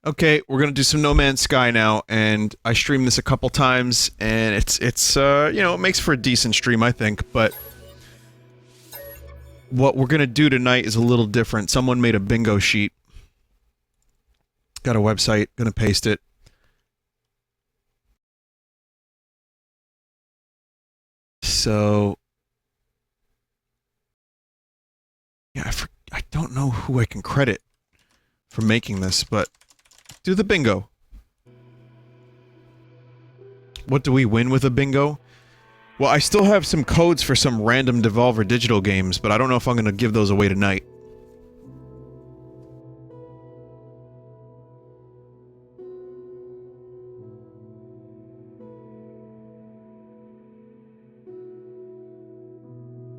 Okay, we're gonna do some No Man's Sky now, and I streamed this a couple times, and it's you know, it makes for a decent stream, I think, but what we're gonna do tonight is a little different. Someone made a bingo sheet. Got a website, gonna paste it. So... yeah, I don't know who I can credit for making this, but... do the bingo. What do we win with a bingo? Well, I still have some codes for some random Devolver Digital games, but I don't know if I'm gonna give those away tonight.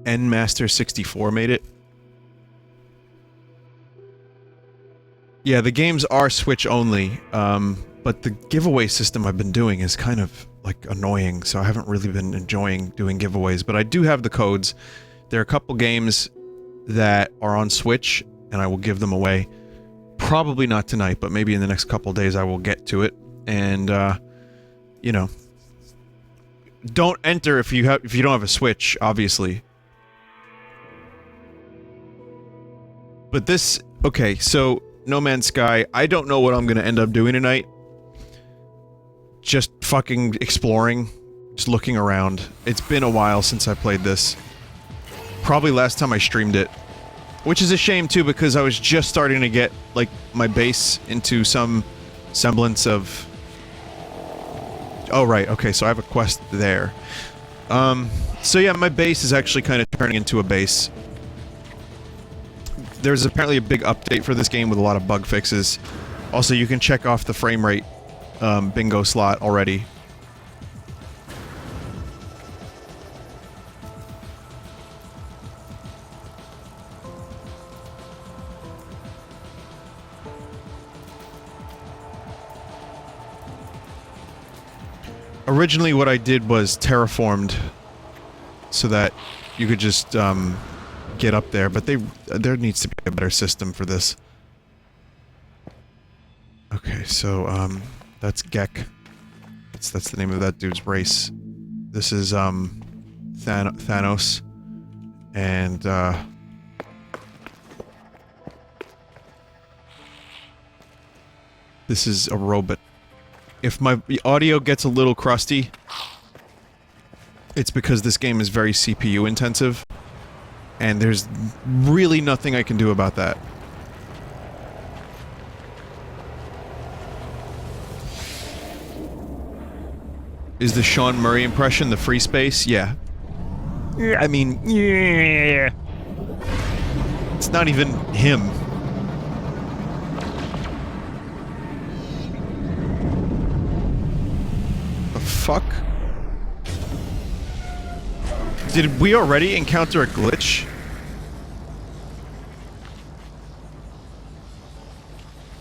Nmaster64 made it. Yeah, the games are Switch only, but the giveaway system I've been doing is kind of, like, annoying, so I haven't really been enjoying doing giveaways, but I do have the codes. There are a couple games that are on Switch, and I will give them away. Probably not tonight, but maybe in the next couple days I will get to it, and, you know. Don't enter if you don't have a Switch, obviously. But this... okay, so... No Man's Sky, I don't know what I'm gonna end up doing tonight. Just fucking exploring. Just looking around. It's been a while since I played this. Probably last time I streamed it. Which is a shame too, because I was just starting to get, like, my base into some semblance of... oh right, okay, so I have a quest there. So yeah, my base is actually kind of turning into a base. There's apparently a big update for this game with a lot of bug fixes. Also, you can check off the frame rate bingo slot already. Originally what I did was terraformed so that you could just get up there, but there needs to be a better system for this. Okay, so that's Gek. That's the name of that dude's race. This is Thanos, and this is a robot. If my audio gets a little crusty, it's because this game is very CPU intensive. And there's really nothing I can do about that. Is the Sean Murray impression the free space? Yeah. I mean, yeah. It's not even him. The fuck? Did we already encounter a glitch?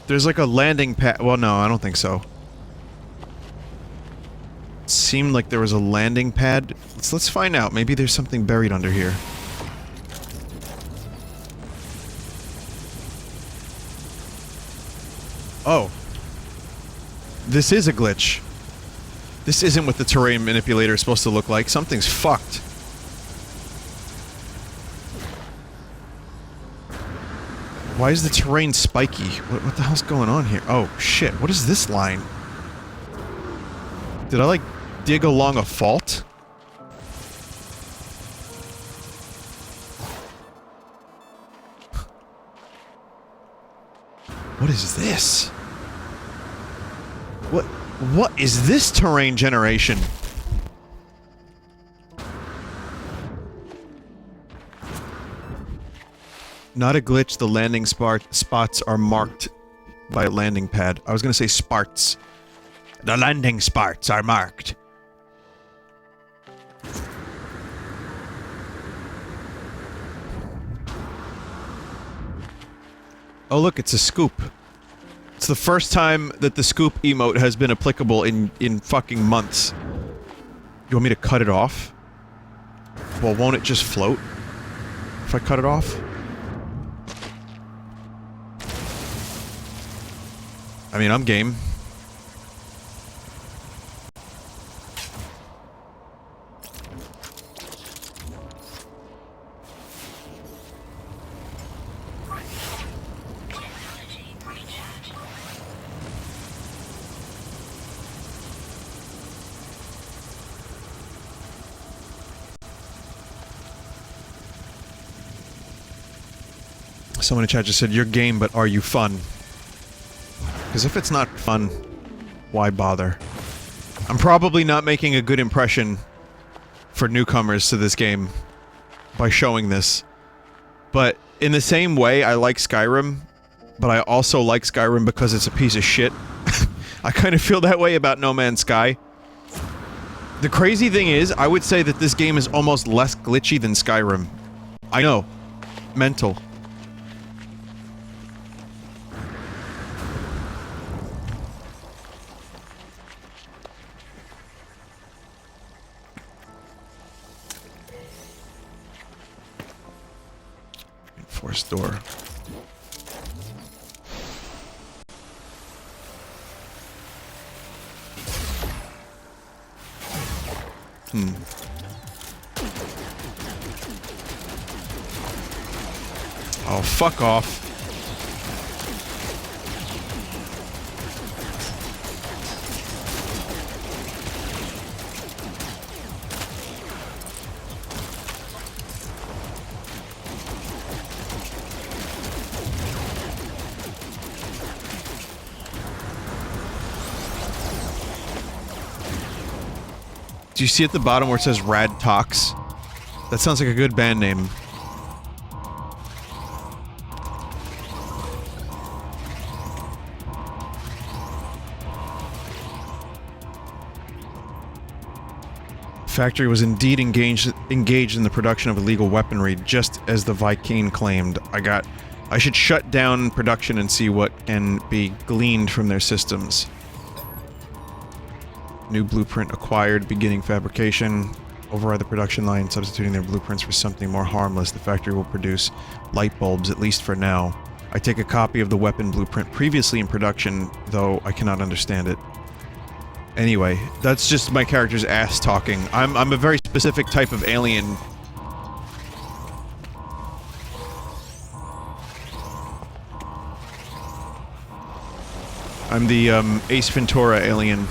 There's like a landing pad. Well, no, I don't think so. It seemed like there was a landing pad. Let's find out. Maybe there's something buried under here. Oh. This is a glitch. This isn't what the terrain manipulator is supposed to look like. Something's fucked. Why is the terrain spiky? What the hell's going on here? Oh, shit. What is this line? Did I, like, dig along a fault? What is this? What is this terrain generation? Not a glitch, the landing spots are marked by a landing pad. I was gonna say sparts. The landing spots are marked. Oh look, it's a scoop. It's the first time that the scoop emote has been applicable in fucking months. You want me to cut it off? Well, won't it just float? If I cut it off? I mean, I'm game. Someone in chat just said, "You're game, but are you fun?" Because if it's not fun, why bother? I'm probably not making a good impression for newcomers to this game by showing this. But in the same way, I like Skyrim, but I also like Skyrim because it's a piece of shit. I kind of feel that way about No Man's Sky. The crazy thing is, I would say that this game is almost less glitchy than Skyrim. I know. Mental. Forced door. Oh, fuck off. Do you see at the bottom where it says Rad Talks? That sounds like a good band name. Factory was indeed engaged in the production of illegal weaponry, just as the Viking claimed. I should shut down production and see what can be gleaned from their systems. New blueprint acquired, beginning fabrication. Override the production line, substituting their blueprints for something more harmless. The factory will produce light bulbs, at least for now. I take a copy of the weapon blueprint previously in production, though I cannot understand it. Anyway, that's just my character's ass talking. I'm a very specific type of alien. I'm the, Ace Ventura alien.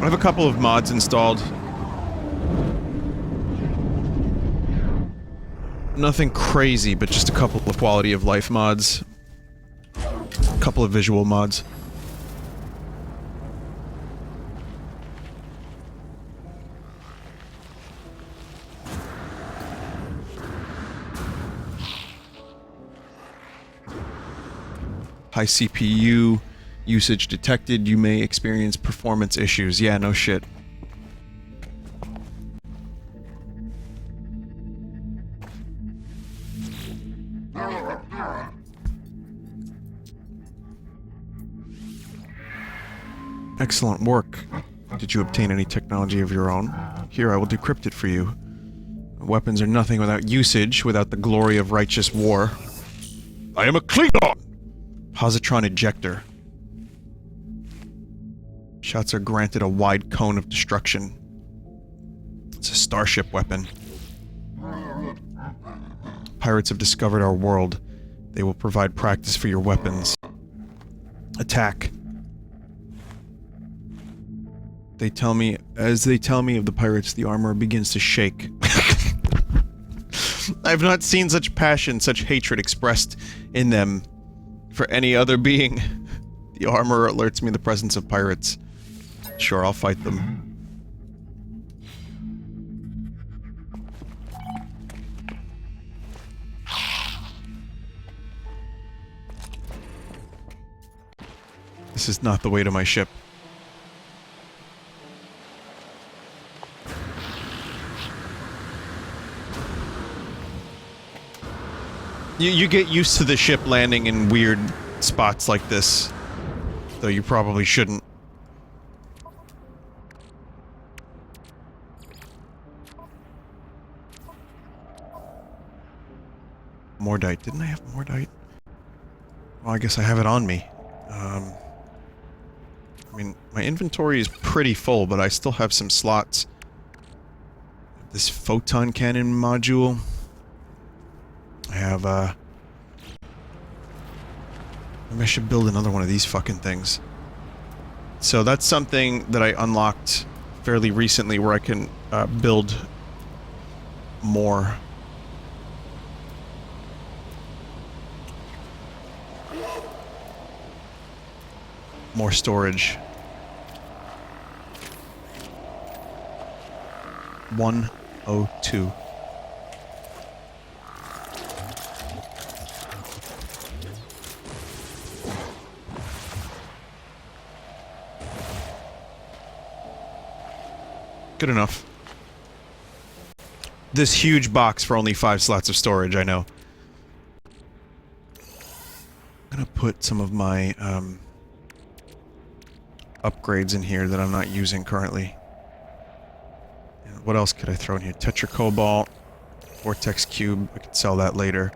I have a couple of mods installed. Nothing crazy, but just a couple of quality of life mods. A couple of visual mods. High CPU usage detected, you may experience performance issues. Yeah, no shit. Excellent work. Did you obtain any technology of your own? Here, I will decrypt it for you. Weapons are nothing without usage, without the glory of righteous war. I am a Klingon! Positron ejector. Shots are granted a wide cone of destruction. It's a starship weapon. Pirates have discovered our world. They will provide practice for your weapons. Attack. As they tell me of the pirates, the armor begins to shake. I've not seen such passion, such hatred expressed in them for any other being. The armor alerts me of the presence of pirates. Sure, I'll fight them. This is not the way to my ship. You get used to the ship landing in weird spots like this, though you probably shouldn't. Mordite. Didn't I have Mordite? Well, I guess I have it on me. I mean, my inventory is pretty full, but I still have some slots. This photon cannon module. I have, maybe I should build another one of these fucking things. So that's something that I unlocked fairly recently where I can, build more. More storage. 102. Good enough. This huge box for only 5 slots of storage, I know. I'm gonna put some of my, upgrades in here that I'm not using currently. And what else could I throw in here? Tetracobalt, Vortex Cube, I could sell that later.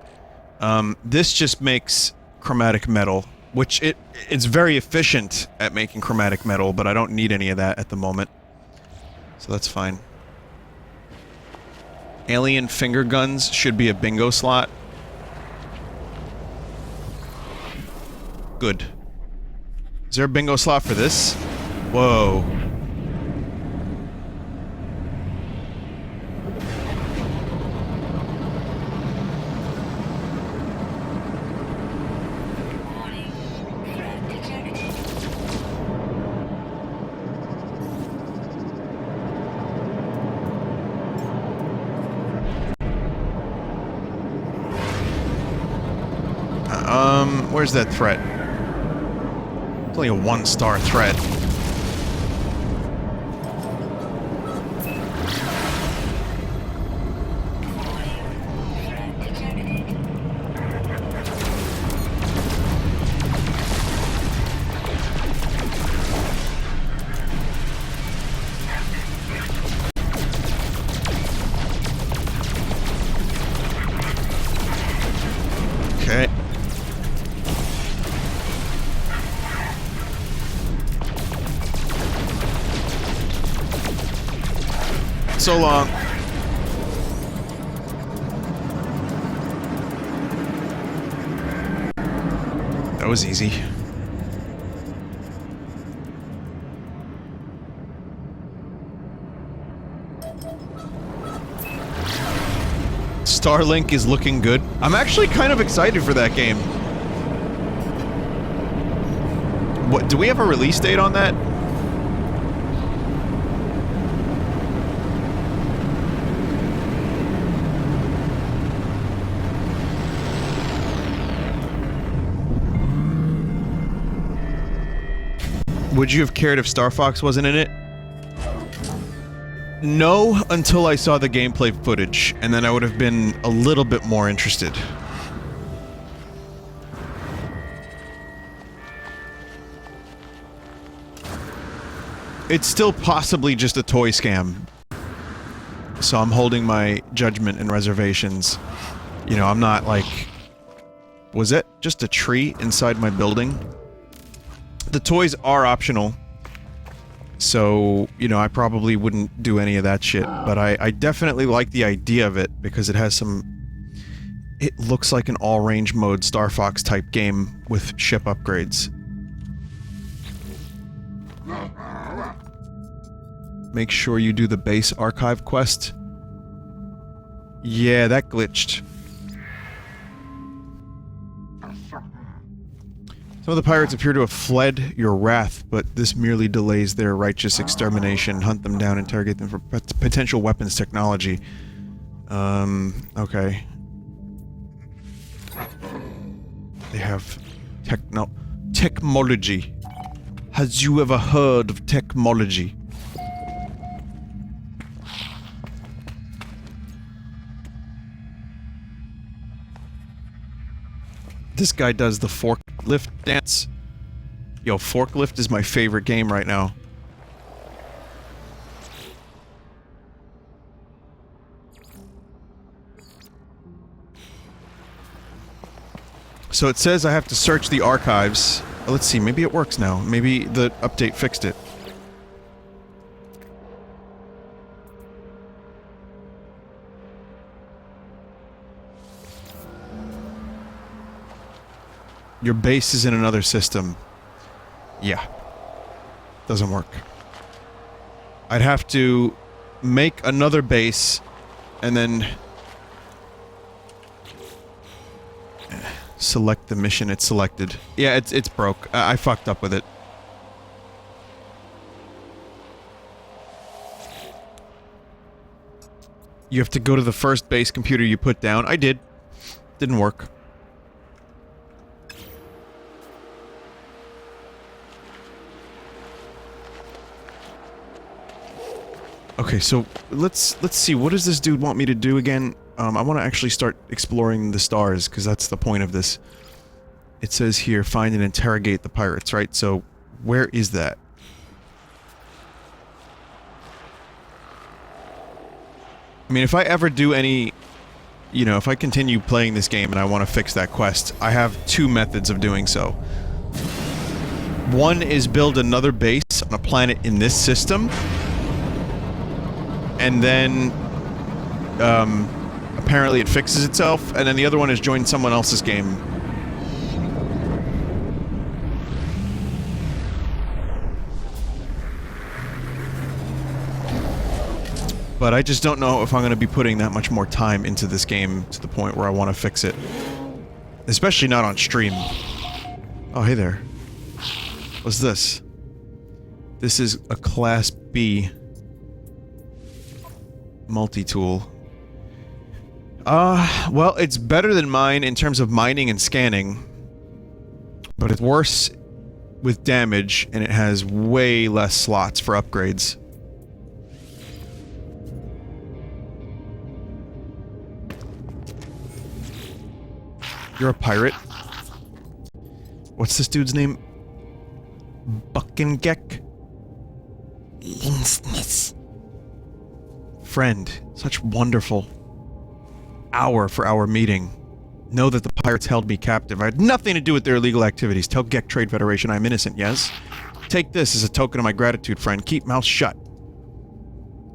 This just makes chromatic metal, which it's very efficient at making chromatic metal, but I don't need any of that at the moment. So that's fine. Alien finger guns should be a bingo slot. Good. Is there a bingo slot for this? Whoa. Where's that threat? It's only a 1-star threat. Okay. So long. That was easy. Starlink is looking good. I'm actually kind of excited for that game. What, do we have a release date on that? Would you have cared if Star Fox wasn't in it? No, until I saw the gameplay footage, and then I would have been a little bit more interested. It's still possibly just a toy scam. So I'm holding my judgment and reservations. You know, I'm not like... Was that just a tree inside my building? The toys are optional. So, you know, I probably wouldn't do any of that shit. But I definitely like the idea of it, because it has some... It looks like an all-range mode Star Fox type game with ship upgrades. Make sure you do the base archive quest. Yeah, that glitched. Some of the pirates appear to have fled your wrath, but this merely delays their righteous extermination. Hunt them down, interrogate them for potential weapons technology. Okay. They have technology. Has you ever heard of technology? This guy does the forklift dance. Yo, forklift is my favorite game right now. So it says I have to search the archives. Let's see, maybe it works now. Maybe the update fixed it. Your base is in another system. Yeah. Doesn't work. I'd have to make another base and then select the mission it's selected. Yeah, it's broke. I fucked up with it. You have to go to the first base computer you put down. I did. Didn't work. Okay, so let's see. What does this dude want me to do again? I want to actually start exploring the stars, because that's the point of this. It says here, find and interrogate the pirates, right? So, where is that? I mean, if I ever do any... You know, if I continue playing this game and I want to fix that quest, I have two methods of doing so. One is build another base on a planet in this system, and then, apparently it fixes itself, and then the other one is join someone else's game. But I just don't know if I'm going to be putting that much more time into this game to the point where I want to fix it. Especially not on stream. Oh, hey there. What's this? This is a Class B multi-tool. Well, it's better than mine in terms of mining and scanning, but it's worse with damage, and it has way less slots for upgrades. You're a pirate? What's this dude's name? Buckengek? Friend, such wonderful hour-for-hour meeting. Know that the pirates held me captive. I had nothing to do with their illegal activities. Tell Gek Trade Federation I'm innocent, yes? Take this as a token of my gratitude, friend. Keep mouth shut.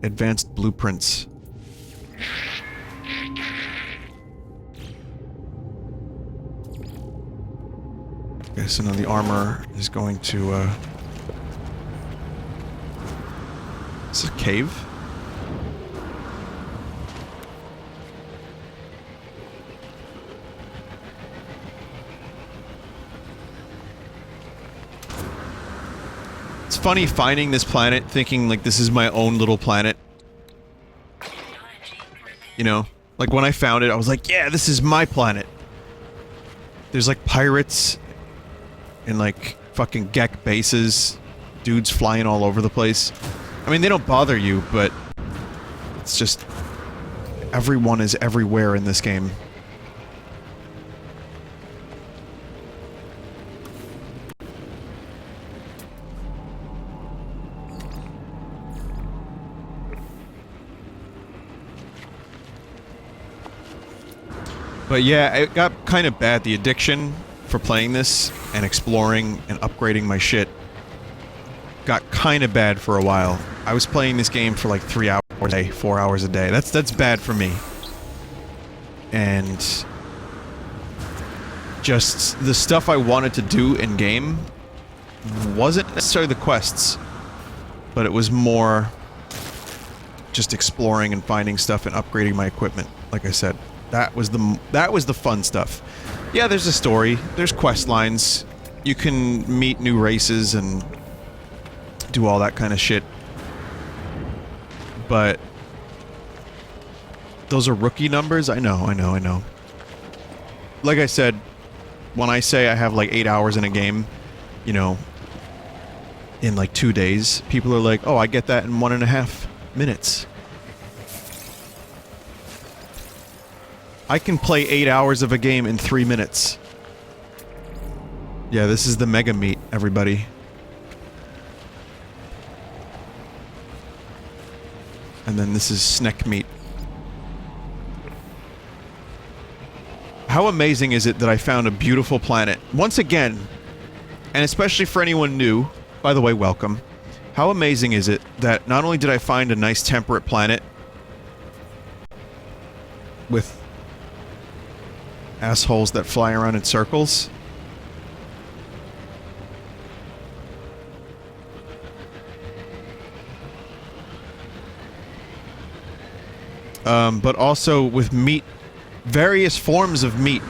Advanced blueprints. Okay, so now the armor is going to, Is it a cave? It's funny finding this planet, thinking like this is my own little planet. You know? Like when I found it, I was like, yeah, this is my planet. There's like pirates and like fucking Gek bases, dudes flying all over the place. I mean, they don't bother you, but it's just everyone is everywhere in this game. But yeah, it got kind of bad. The addiction for playing this and exploring and upgrading my shit got kind of bad for a while. I was playing this game for like 3 hours a day, 4 hours a day. That's bad for me. And just the stuff I wanted to do in game wasn't necessarily the quests, but it was more just exploring and finding stuff and upgrading my equipment, like I said. That was the fun stuff. Yeah, there's a story. There's quest lines. You can meet new races and do all that kind of shit. But those are rookie numbers? I know. Like I said, when I say I have like 8 hours in a game, you know, in like 2 days. People are like, oh, I get that in 1.5 minutes. I can play 8 hours of a game in 3 minutes. Yeah, this is the mega meat, everybody. And then this is snack meat. How amazing is it that I found a beautiful planet? Once again, and especially for anyone new, by the way, welcome. How amazing is it that not only did I find a nice temperate planet with assholes that fly around in circles, but also with meat, various forms of meat.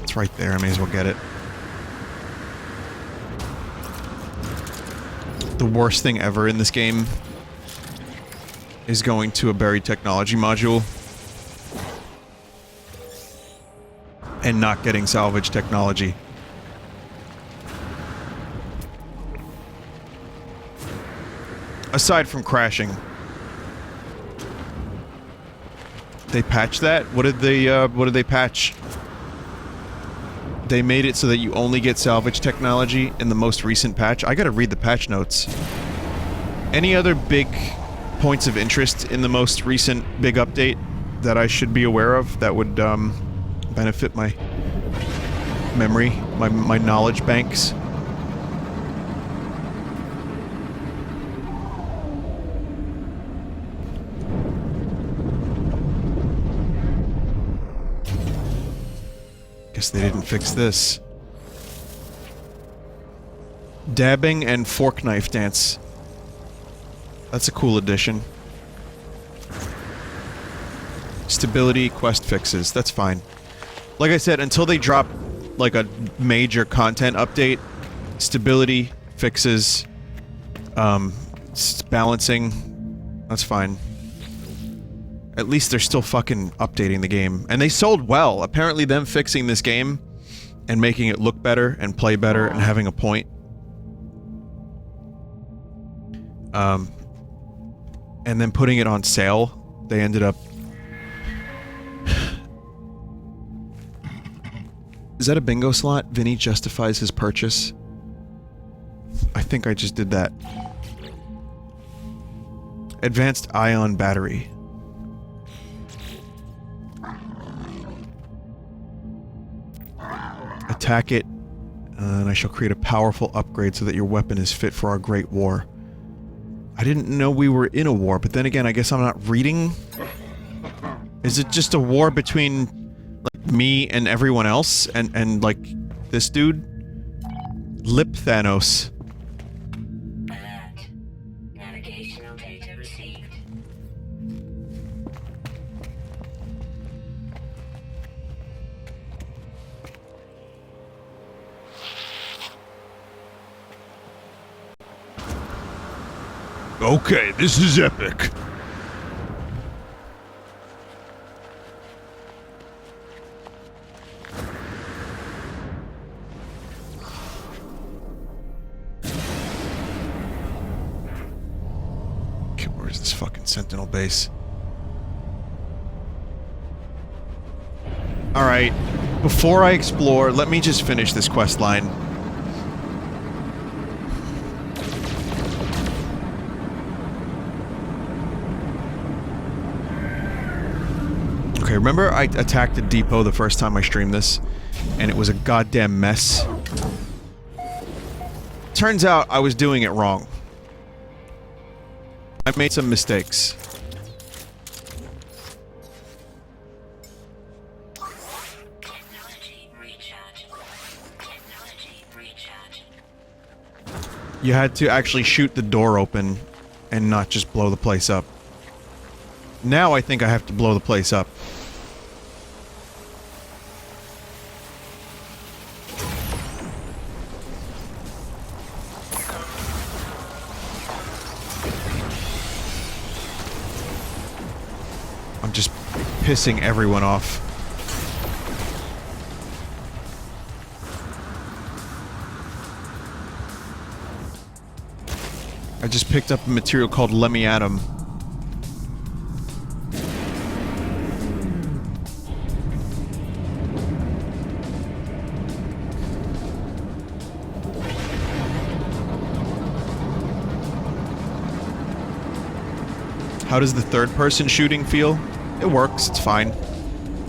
It's right there, I may as well get it. The worst thing ever in this game is going to a buried technology module and not getting salvage technology. Aside from crashing. They patched that? What did they patch? They made it so that you only get salvage technology in the most recent patch. I gotta read the patch notes. Any other big points of interest in the most recent big update that I should be aware of that would, benefit my memory, my knowledge banks? Guess they didn't fix this. Dabbing and fork knife dance. That's a cool addition. Stability quest fixes. That's fine. Like I said, until they drop like a major content update, stability fixes, balancing, that's fine. At least they're still fucking updating the game. And they sold well. Apparently them fixing this game and making it look better and play better and having a point. And then putting it on sale, they ended up... Is that a bingo slot? Vinny justifies his purchase. I think I just did that. Advanced ion battery. Attack it, and I shall create a powerful upgrade so that your weapon is fit for our great war. I didn't know we were in a war, but then again, I guess I'm not reading? Is it just a war between, like, me and everyone else? And like, this dude? Lip Thanos. Navigational data received. Okay, this is epic. Okay, where's this fucking Sentinel base? Alright, before I explore, let me just finish this quest line. Okay, remember I attacked the depot the first time I streamed this, and it was a goddamn mess? Turns out I was doing it wrong. I made some mistakes. Technology recharge. Technology recharge. You had to actually shoot the door open and not just blow the place up. Now I think I have to blow the place up. I'm just pissing everyone off. I just picked up a material called Lemiatum. How does the third-person shooting feel? It works, it's fine.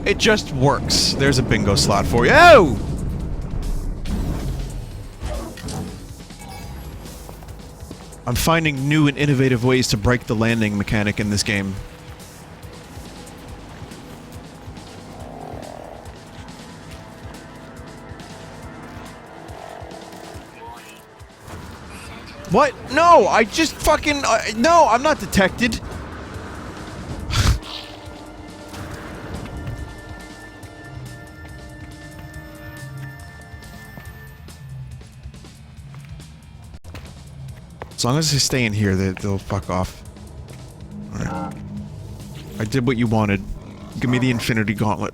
It just works. There's a bingo slot for you. Oh! I'm finding new and innovative ways to break the landing mechanic in this game. What? No, I just fucking... no, I'm not detected. As long as they stay in here, they'll fuck off. Alright. I did what you wanted. Give me the Infinity Gauntlet.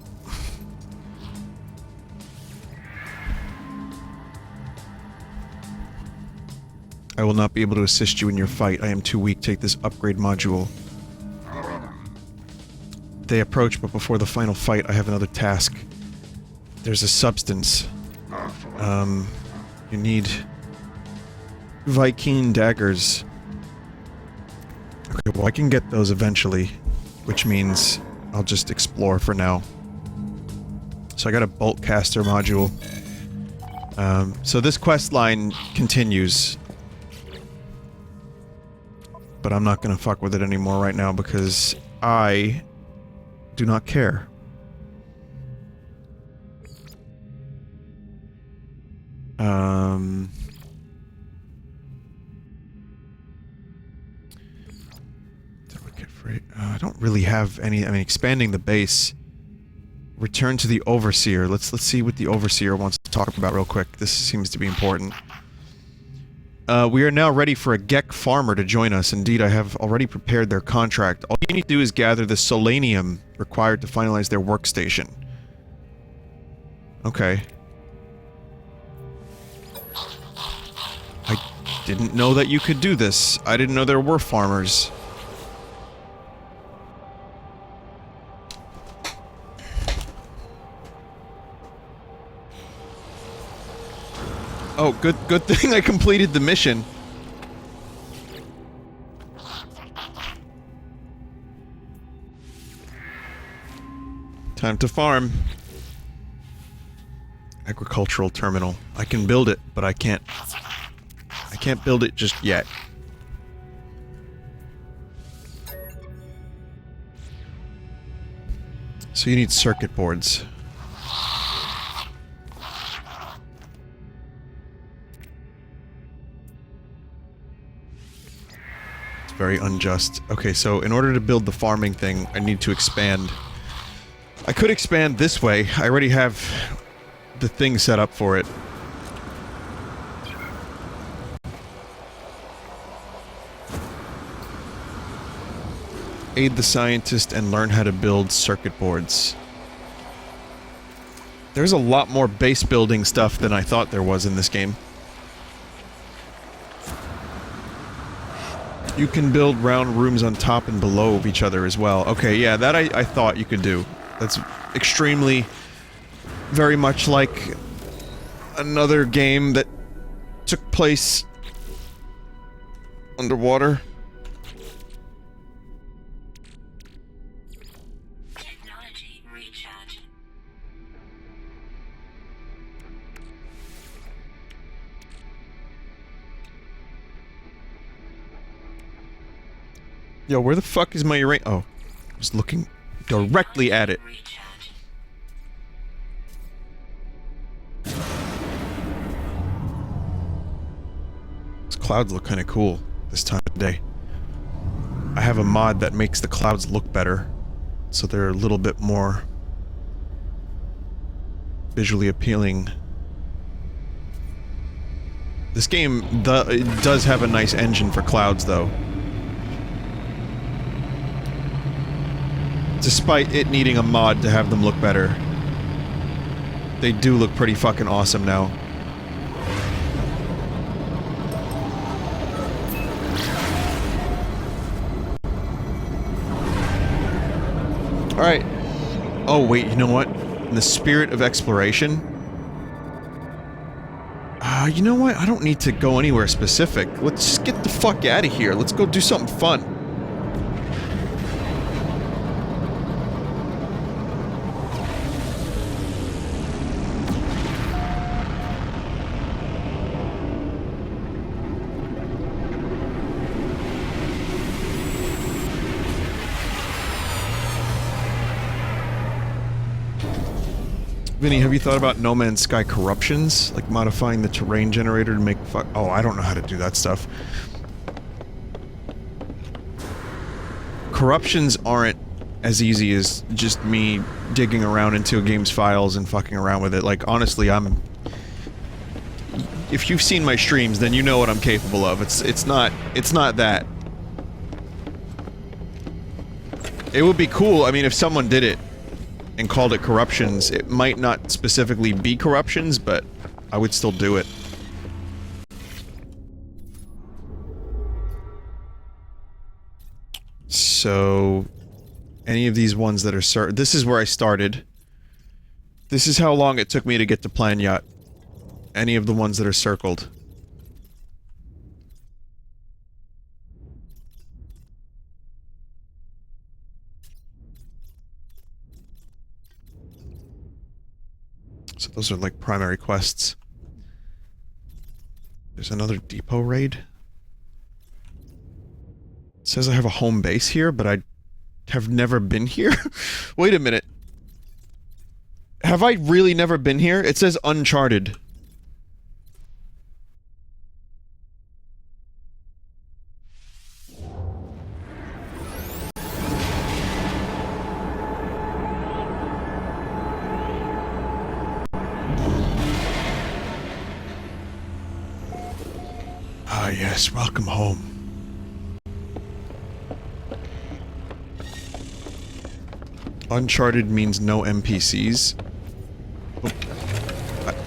I will not be able to assist you in your fight. I am too weak. Take this upgrade module. They approach, but before the final fight, I have another task. There's a substance. You need... Viking daggers. Okay, well I can get those eventually, which means I'll just explore for now. So I got a bolt caster module. So this quest line continues. But I'm not gonna fuck with it anymore right now because I do not care. I don't really have any. I mean, expanding the base. Return to the Overseer. Let's see what the Overseer wants to talk about real quick. This seems to be important. We are now ready for a Gek farmer to join us. Indeed, I have already prepared their contract. All you need to do is gather the solanium required to finalize their workstation. Okay. I didn't know that you could do this. I didn't know there were farmers. Oh, good thing I completed the mission. Time to farm. Agricultural terminal. I can build it, but I can't build it just yet. So you need circuit boards. Very unjust. Okay, so in order to build the farming thing, I need to expand. I could expand this way. I already have the thing set up for it. Aid the scientist and learn how to build circuit boards. There's a lot more base building stuff than I thought there was in this game. You can build round rooms on top and below of each other as well. Okay, yeah, that I thought you could do. That's extremely... very much like another game that took place underwater. Technology recharge. Yo, where the fuck is my uranium? Oh, I was looking directly at it. Recharge. These clouds look kind of cool this time of day. I have a mod that makes the clouds look better, so they're a little bit more visually appealing. This game it does have a nice engine for clouds, though. Despite it needing a mod to have them look better. They do look pretty fucking awesome now. Alright. Oh wait, you know what? In the spirit of exploration... you know what? I don't need to go anywhere specific. Let's just get the fuck out of here. Let's go do something fun. Vinny, have you thought about No Man's Sky corruptions? Like modifying the terrain generator to make oh, I don't know how to do that stuff. Corruptions aren't as easy as just me digging around into a game's files and fucking around with it. Like, honestly, if you've seen my streams, then you know what I'm capable of. It's not that. It would be cool, I mean, if someone did it and called it corruptions. It might not specifically be corruptions, but I would still do it. So, any of these ones that are this is where I started. This is how long it took me to get to Plan Yacht. Any of the ones that are circled. So those are like primary quests. There's another depot raid. It says I have a home base here, but I have never been here? Wait a minute. Have I really never been here? It says Uncharted. Ah, yes, welcome home. Uncharted means no NPCs.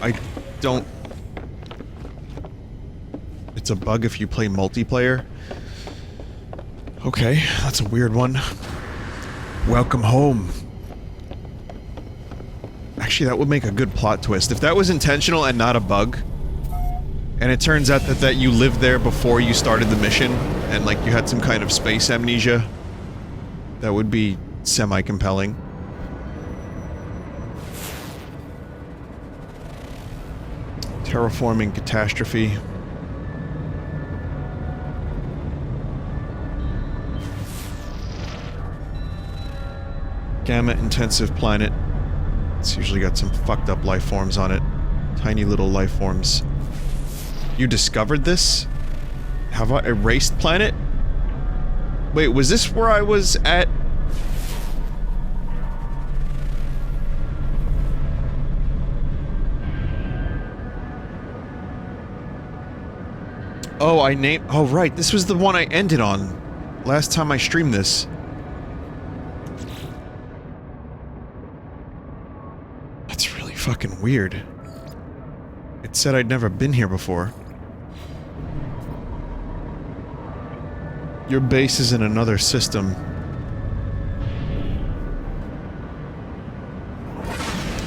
I don't... It's a bug if you play multiplayer? Okay, that's a weird one. Welcome home. Actually, that would make a good plot twist. If that was intentional and not a bug, and it turns out that you lived there before you started the mission, and like you had some kind of space amnesia, that would be semi-compelling. Terraforming catastrophe. Gamma-intensive planet. It's usually got some fucked up life forms on it. Tiny little life forms. You discovered this? Have I erased planet? Wait, was this where I was at? Oh, I named- oh right, this was the one I ended on last time I streamed this. That's really fucking weird. It said I'd never been here before. Your base is in another system.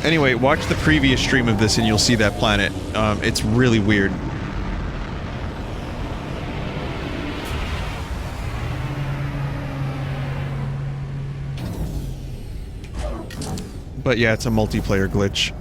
Anyway, watch the previous stream of this and you'll see that planet. It's really weird. But yeah, it's a multiplayer glitch.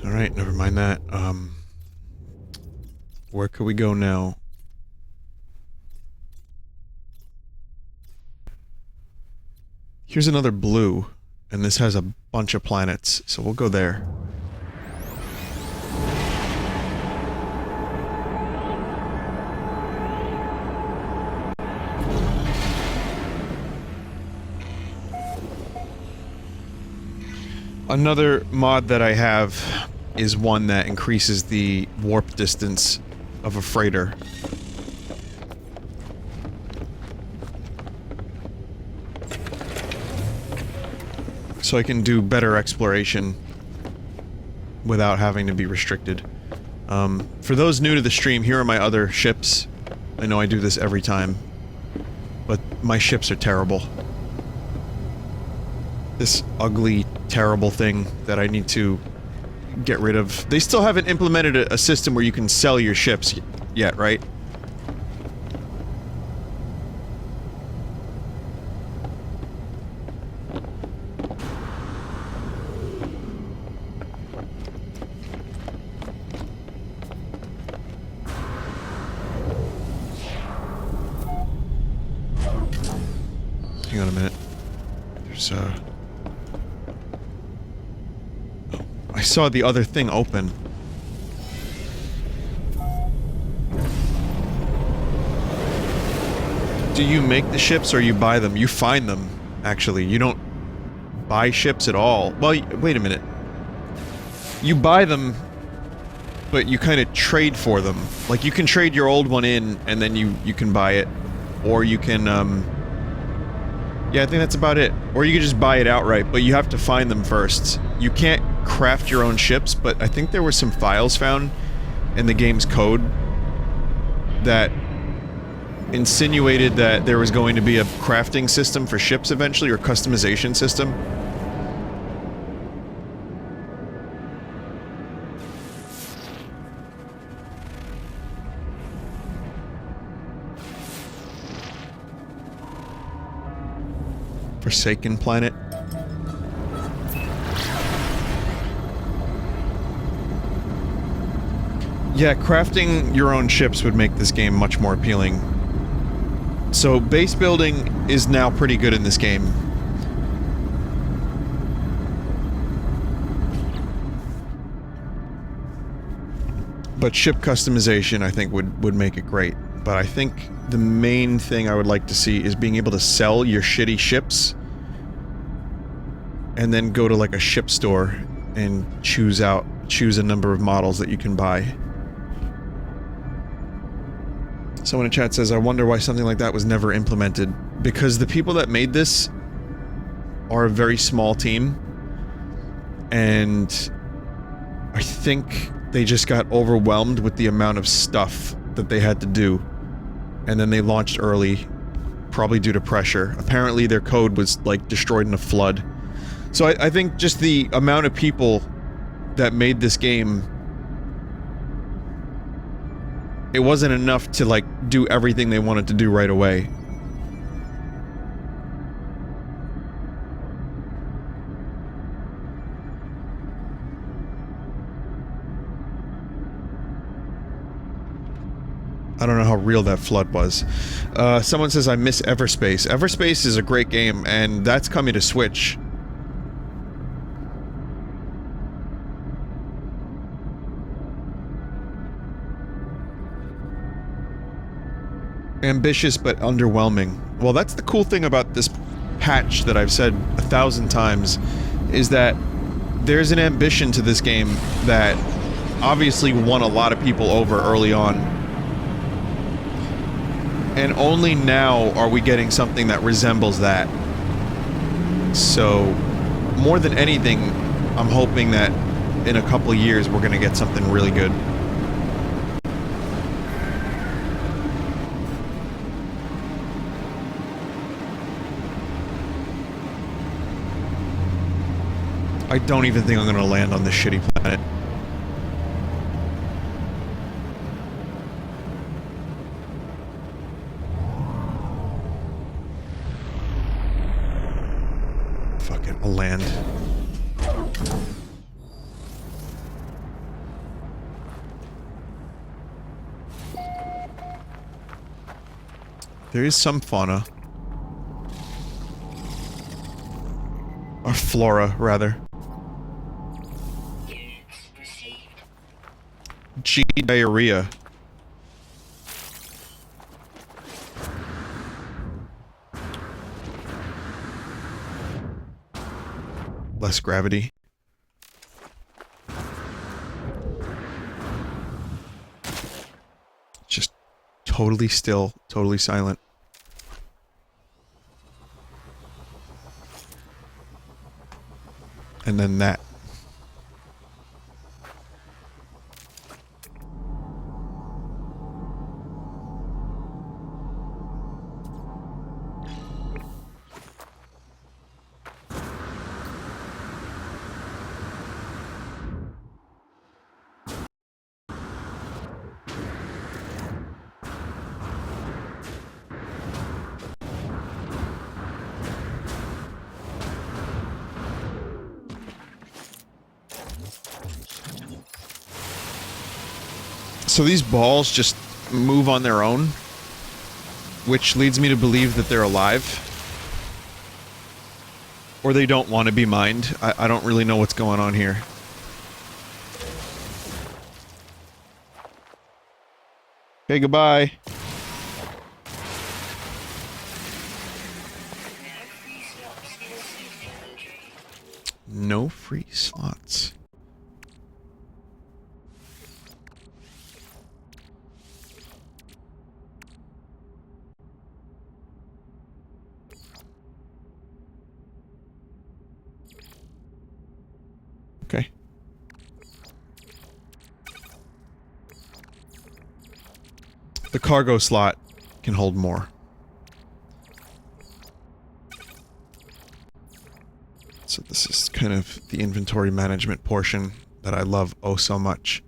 Alright, never mind that. Where could we go now? Here's another blue. And this has a bunch of planets, so we'll go there. Another mod that I have is one that increases the warp distance of a freighter. So I can do better exploration without having to be restricted. For those new to the stream, here are my other ships. I know I do this every time, but my ships are terrible. This ugly, terrible thing that I need to get rid of. They still haven't implemented a system where you can sell your ships yet, right? Hang on a minute. There's I saw the other thing open. Do you make the ships or you buy them? You find them, actually. You don't buy ships at all. Well, wait a minute. You buy them, but you kind of trade for them. Like, you can trade your old one in, and then you can buy it. Or you can, yeah, I think that's about it. Or you can just buy it outright, but you have to find them first. You can't craft your own ships, but I think there were some files found in the game's code that insinuated that there was going to be a crafting system for ships eventually, or customization system. Forsaken Planet. Yeah, crafting your own ships would make this game much more appealing. So, base building is now pretty good in this game. But ship customization, I think, would make it great. But I think the main thing I would like to see is being able to sell your shitty ships and then go to, like, a ship store and choose a number of models that you can buy. Someone in chat says, I wonder why something like that was never implemented. Because the people that made this are a very small team. And I think they just got overwhelmed with the amount of stuff that they had to do. And then they launched early, probably due to pressure. Apparently their code was, like, destroyed in a flood. So I think just the amount of people that made this game, it wasn't enough to, like, do everything they wanted to do right away. I don't know how real that flood was. Someone says I miss Everspace. Everspace is a great game, and that's coming to Switch. Ambitious but underwhelming. Well, that's the cool thing about this patch that I've said 1,000 times, is that there's an ambition to this game that obviously won a lot of people over early on. And only now are we getting something that resembles that. So, more than anything, I'm hoping that in a couple of years we're gonna get something really good. I don't even think I'm gonna land on this shitty planet. Fuck it, I'll land. There is some fauna. Or flora, rather. Units received. G diarrhea. Less gravity. Just totally still, totally silent. And then that. So these balls just move on their own, which leads me to believe that they're alive. Or they don't want to be mined. I don't really know what's going on here. Okay, goodbye. No free slots. Okay. The cargo slot can hold more. So this is kind of the inventory management portion that I love oh so much.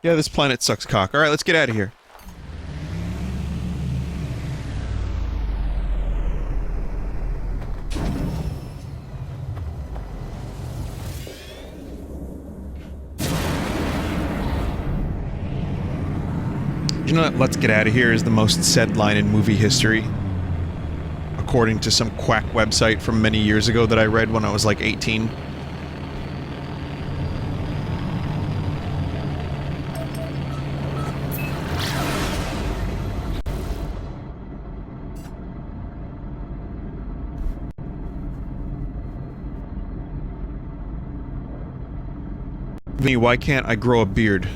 Yeah, this planet sucks cock. Alright, let's get out of here. You know that "let's get out of here" is the most said line in movie history? According to some quack website from many years ago that I read when I was like 18. Vinny, why can't I grow a beard?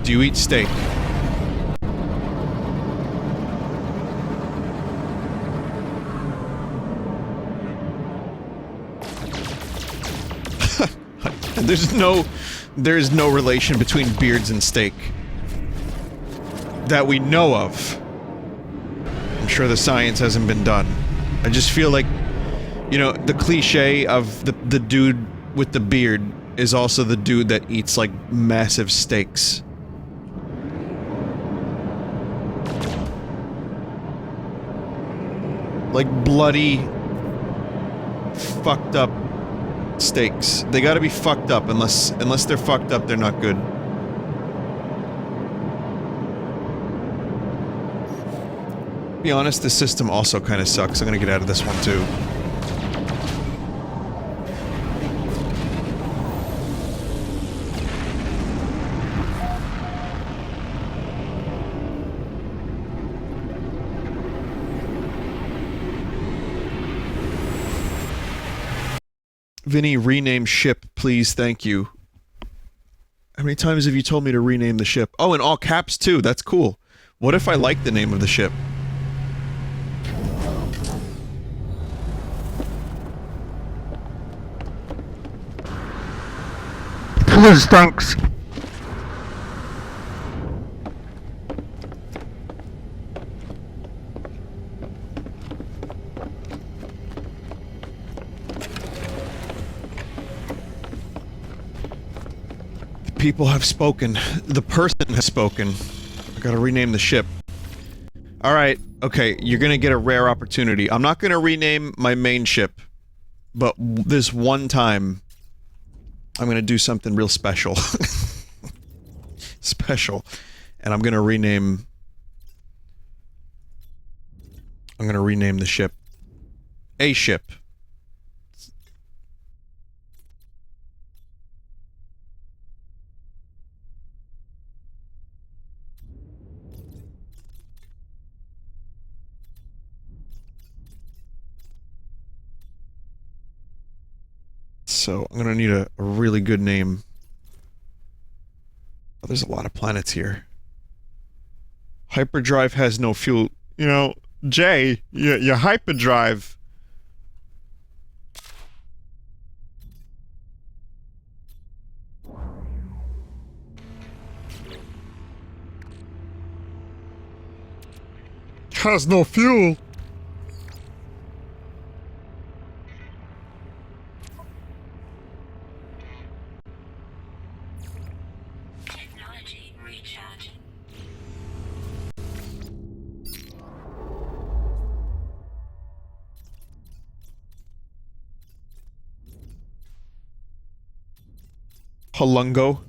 Do you eat steak? There's no relation between beards and steak. That we know of. I'm sure the science hasn't been done. I just feel like, you know, the cliche of the dude with the beard is also the dude that eats, like, massive steaks. Like, bloody, fucked up steaks. They gotta be fucked up, unless they're fucked up, they're not good. To be honest, this system also kinda sucks. I'm gonna get out of this one, too. Vinny, rename ship, please, thank you. How many times have you told me to rename the ship? Oh, in all caps, too, that's cool. What if I like the name of the ship? Please, thanks. People have spoken. The person has spoken. I gotta rename the ship. Alright, okay, you're gonna get a rare opportunity. I'm not gonna rename my main ship. But this one time, I'm gonna do something real special. Special. And I'm gonna rename... I'm gonna rename the ship. A ship. So, I'm gonna need a really good name. Oh, there's a lot of planets here. Hyperdrive has no fuel. You know, Jay, your hyperdrive. Has no fuel. Technology recharging. Halungo.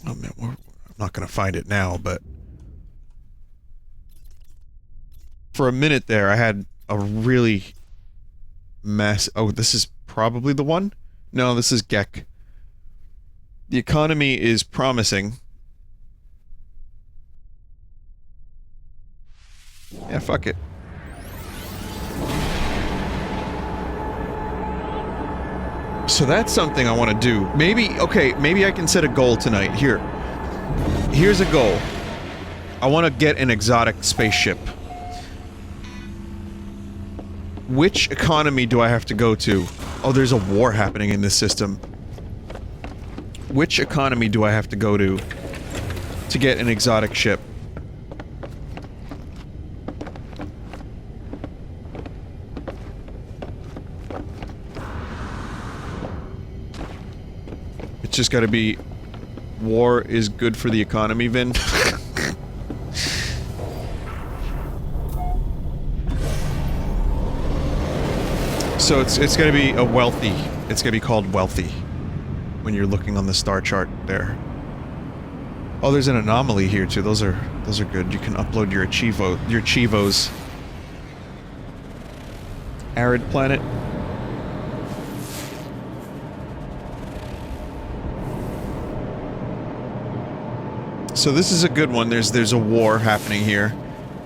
Oh man, I'm not gonna find it now, but... For a minute there, I had a really... Oh, this is probably the one? No, this is Gek. The economy is promising. Yeah, fuck it. So that's something I want to do. Maybe, okay, maybe I can set a goal tonight. Here's a goal. I want to get an exotic spaceship. Which economy do I have to go to? Oh, there's a war happening in this system. Which economy do I have to go to get an exotic ship? It's just gotta be... War is good for the economy, Vin. So it's gonna be a wealthy. It's gonna be called wealthy. When you're looking on the star chart there. Oh, there's an anomaly here too. Those are good. You can upload your Chivos. Arid planet. So this is a good one. There's a war happening here.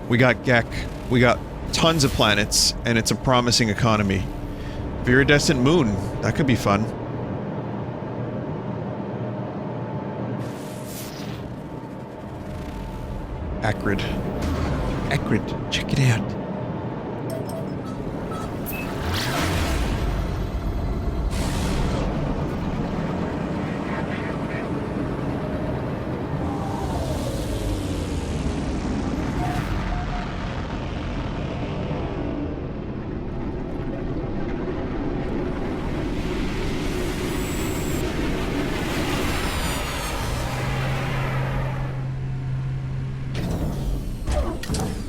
We got Gek. We got tons of planets, and it's a promising economy. Viridescent moon. That could be fun. Acrid. Acrid. Check it out.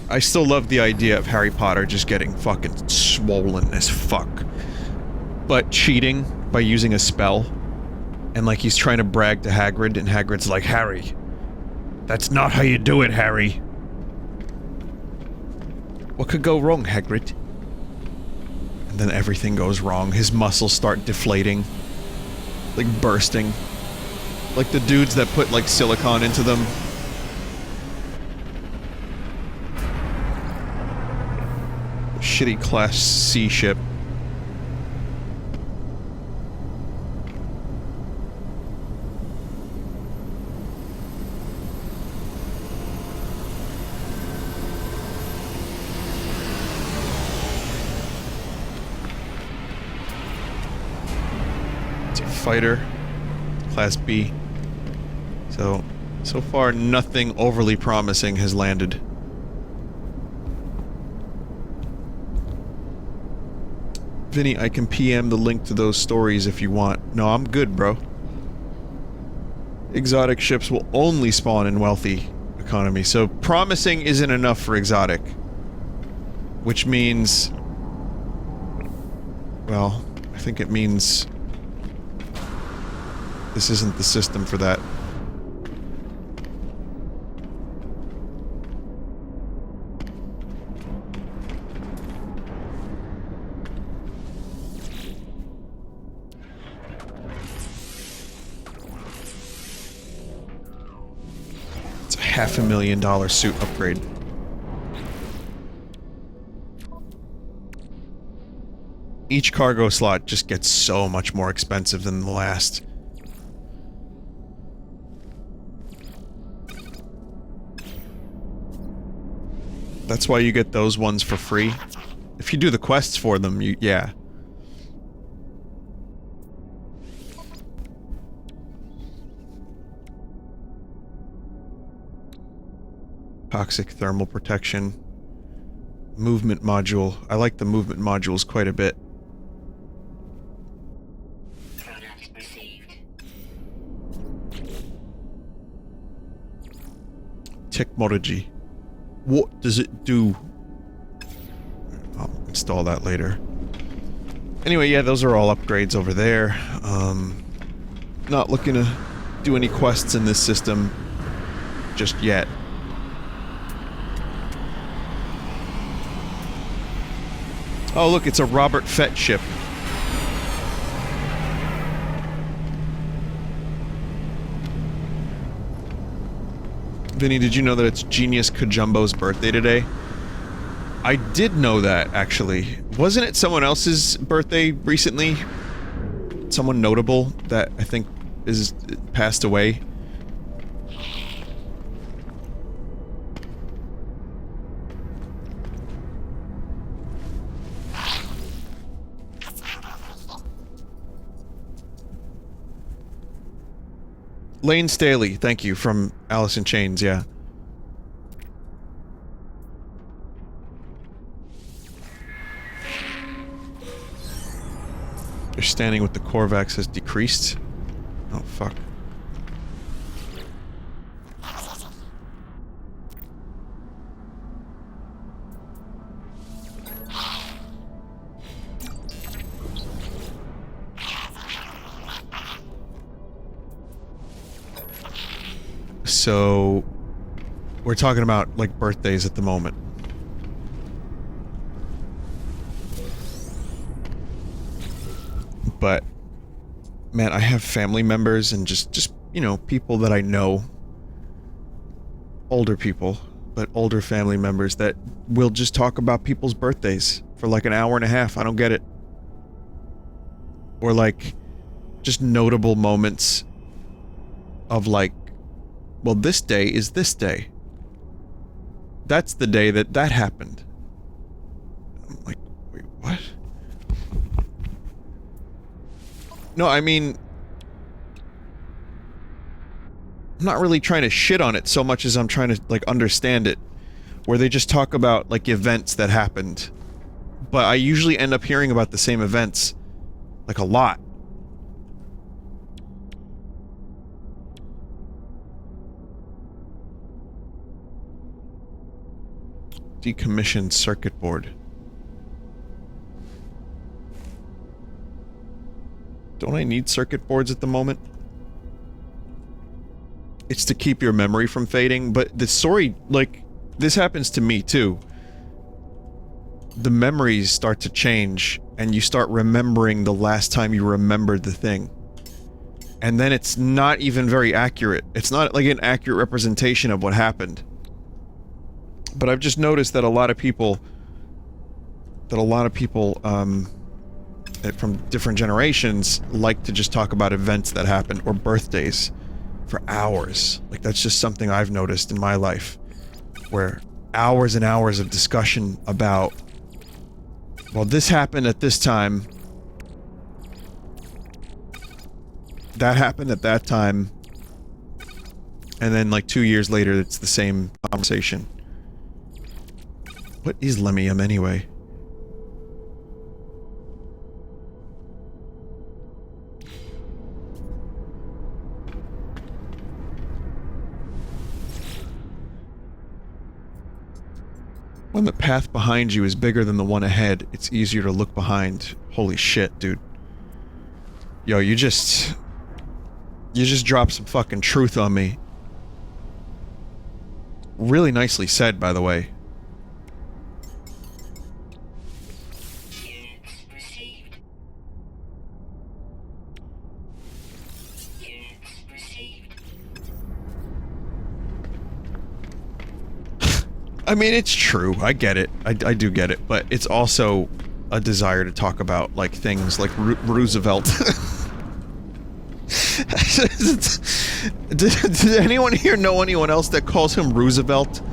I still love the idea of Harry Potter just getting fucking swollen as fuck. But cheating by using a spell. And like he's trying to brag to Hagrid, and Hagrid's like, Harry, that's not how you do it, Harry. What could go wrong, Hagrid? And then everything goes wrong. His muscles start deflating. Like bursting. Like the dudes that put like silicone into them. Shitty Class C ship. It's a fighter. Class B. So far nothing overly promising has landed. Vinny, I can PM the link to those stories if you want. No, I'm good, bro. Exotic ships will only spawn in wealthy economy. So promising isn't enough for exotic. Which means... well, I think it means... this isn't the system for that. It's a $500,000 suit upgrade. Each cargo slot just gets so much more expensive than the last. That's why you get those ones for free. If you do the quests for them, yeah. Toxic thermal protection. Movement module. I like the movement modules quite a bit. Product received. Technology. What does it do? I'll install that later. Anyway, yeah, those are all upgrades over there. Not looking to do any quests in this system just yet. Oh, look, it's a Robert Fett ship. Vinny, did you know that it's Genius Kajumbo's birthday today? I did know that, actually. Wasn't it someone else's birthday recently? Someone notable that I think is passed away? Lane Staley, thank you, from Alice in Chains, yeah. Your standing with the Korvax has decreased. Oh, fuck. So, we're talking about, like, birthdays at the moment. But, man, I have family members and just, you know, people that I know. Older people, but older family members that will just talk about people's birthdays for like an hour and a half. I don't get it. Or like, just notable moments of like, well, this day is this day. That's the day that happened. I'm like, wait, what? No, I mean... I'm not really trying to shit on it so much as I'm trying to, like, understand it. Where they just talk about, like, events that happened. But I usually end up hearing about the same events. Like, a lot. Decommissioned circuit board. Don't I need circuit boards at the moment? It's to keep your memory from fading, but the story, like, this happens to me too. The memories start to change, and you start remembering the last time you remembered the thing. And then it's not even very accurate. It's not like an accurate representation of what happened. But I've just noticed that a lot of people, from different generations like to just talk about events that happened, or birthdays, for hours. Like, that's just something I've noticed in my life. Where hours and hours of discussion about, well, this happened at this time. That happened at that time. And then, like, 2 years later, it's the same conversation. What is Lemium, anyway? When the path behind you is bigger than the one ahead, it's easier to look behind. Holy shit, dude. Yo, you just dropped some fucking truth on me. Really nicely said, by the way. Units received. Units received. I mean, it's true. I get it. I do get it. But it's also a desire to talk about, like, things like Roosevelt. Did anyone here know anyone else that calls him Roosevelt?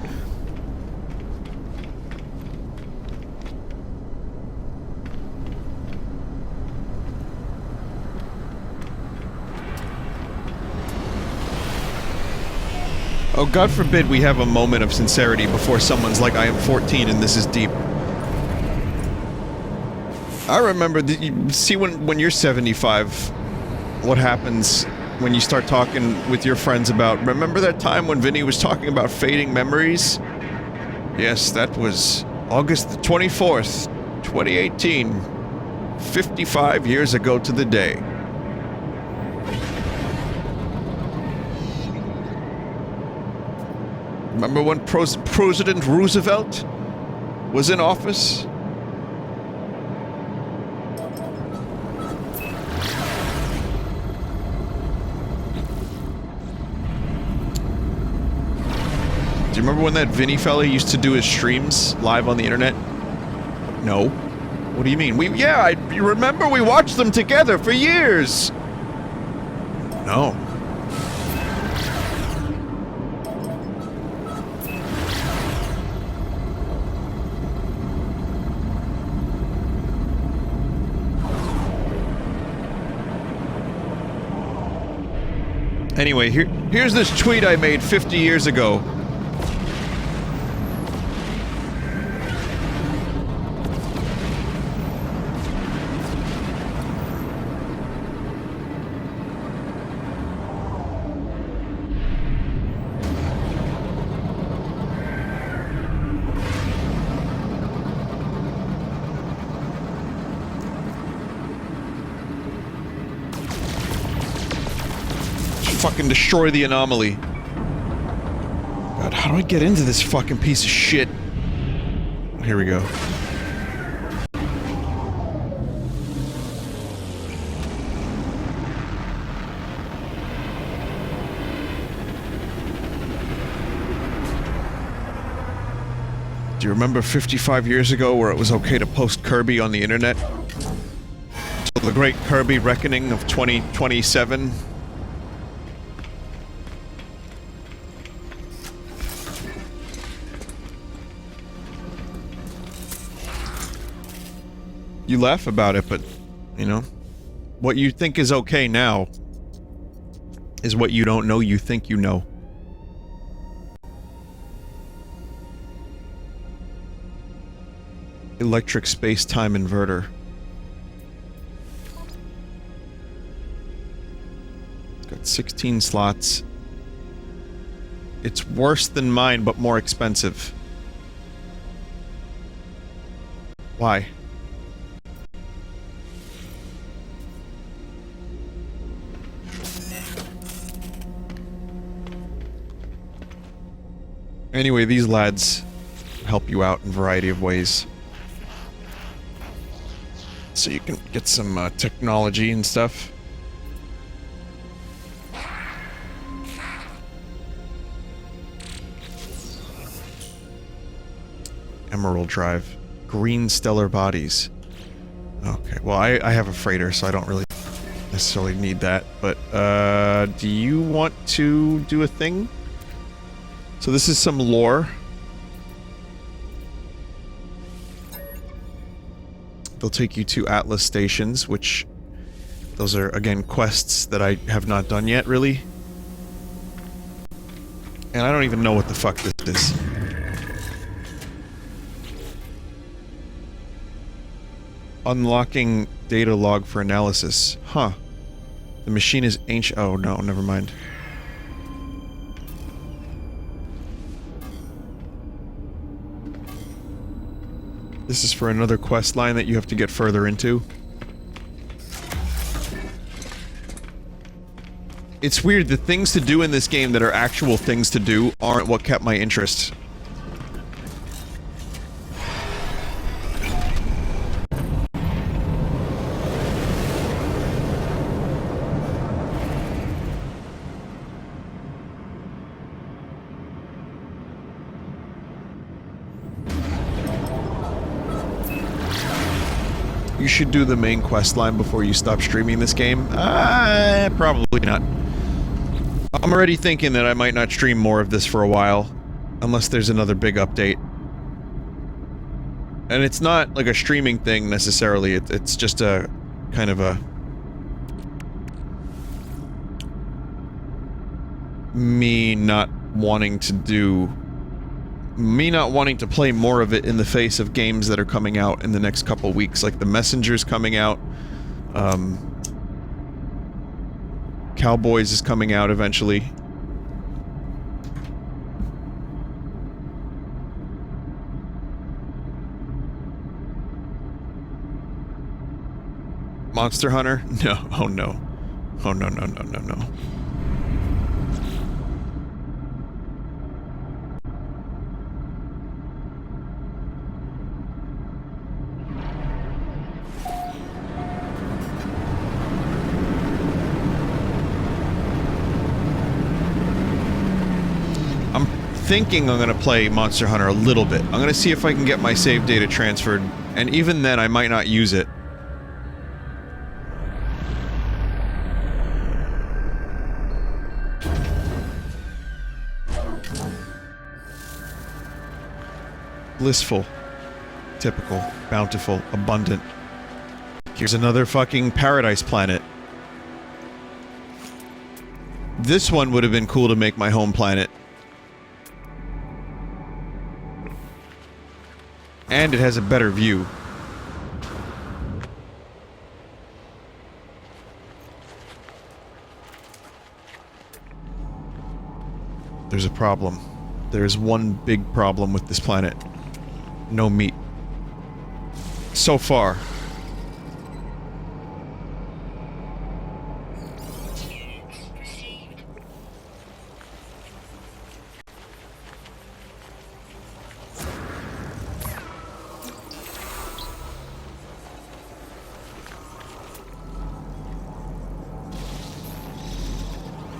Oh, God forbid we have a moment of sincerity before someone's like, I am 14 and this is deep. I remember, see when you're 75, what happens when you start talking with your friends about, remember that time when Vinny was talking about fading memories? Yes, that was August the 24th, 2018. 55 years ago to the day. Remember when President Roosevelt was in office? Do you remember when that Vinny fella used to do his streams live on the internet? No. What do you mean? You remember we watched them together for years! No. Anyway, here's this tweet I made 50 years ago. Fucking destroy the anomaly. God, how do I get into this fucking piece of shit? Here we go. Do you remember 55 years ago where it was okay to post Kirby on the internet? So the great Kirby reckoning of 2027? You laugh about it, but, you know, what you think is okay now is what you don't know you think you know. Electric space-time inverter. It's got 16 slots. It's worse than mine, but more expensive. Why? Anyway, these lads help you out in a variety of ways. So you can get some technology and stuff. Emerald Drive. Green stellar bodies. Okay, well I have a freighter, so I don't really necessarily need that. But, do you want to do a thing? So this is some lore. They'll take you to Atlas stations, which... those are, again, quests that I have not done yet, really. And I don't even know what the fuck this is. Unlocking data log for analysis. Huh. The machine is ancient... oh, no, never mind. This is for another quest line that you have to get further into. It's weird, the things to do in this game that are actual things to do aren't what kept my interest. You should do the main quest line before you stop streaming this game? Probably not. I'm already thinking that I might not stream more of this for a while. Unless there's another big update. And it's not like a streaming thing necessarily, it's just a kind of a... me not wanting to play more of it in the face of games that are coming out in the next couple weeks, like The Messenger's coming out, Cowboys is coming out eventually. Monster Hunter? No. Oh no. Oh no, no, no, no, no. I'm thinking I'm gonna play Monster Hunter a little bit. I'm gonna see if I can get my save data transferred, and even then I might not use it. Blissful. Typical. Bountiful. Abundant. Here's another fucking paradise planet. This one would have been cool to make my home planet. And it has a better view. There's a problem. There's one big problem with this planet. No meat. So far.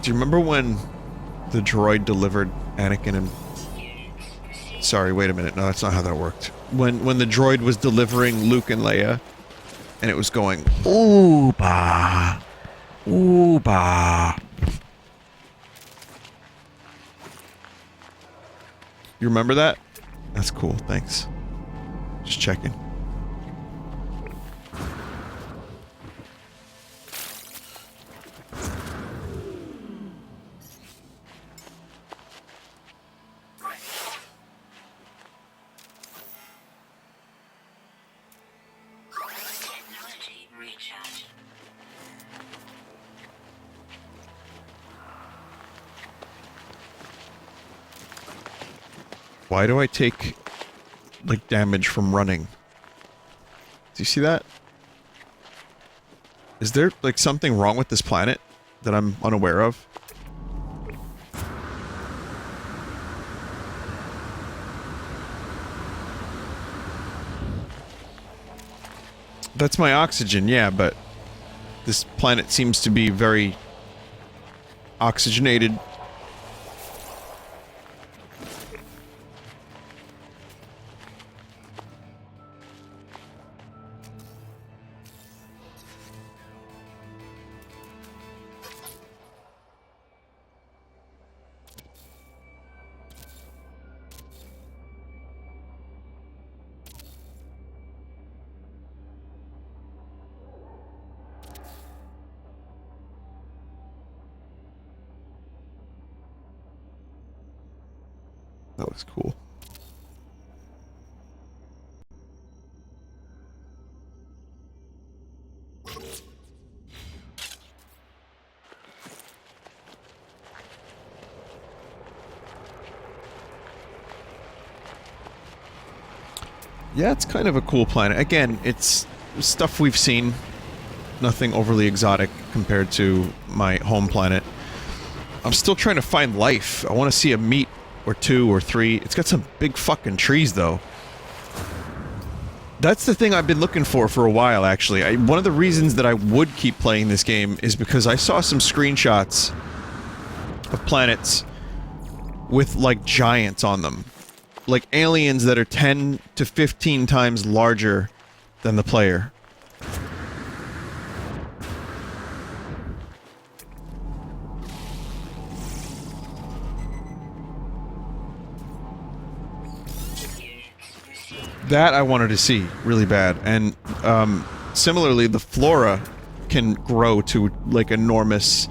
Do you remember when the droid delivered Anakin and... Sorry, wait a minute. No, that's not how that worked. When the droid was delivering Luke and Leia, and it was going, Ooh-bah. Ooh-bah. You remember that? That's cool, thanks. Just checking. Why do I take, like, damage from running? Do you see that? Is there, like, something wrong with this planet that I'm unaware of? That's my oxygen, yeah, but this planet seems to be very oxygenated. That was cool. Yeah, it's kind of a cool planet. Again, it's stuff we've seen. Nothing overly exotic compared to my home planet. I'm still trying to find life. I want to see a meat or two or three. It's got some big fucking trees, though. That's the thing I've been looking for a while, actually. One of the reasons that I would keep playing this game is because I saw some screenshots of planets with, like, giants on them. Like, aliens that are 10 to 15 times larger than the player. That I wanted to see really bad, and similarly, the flora can grow to like enormous,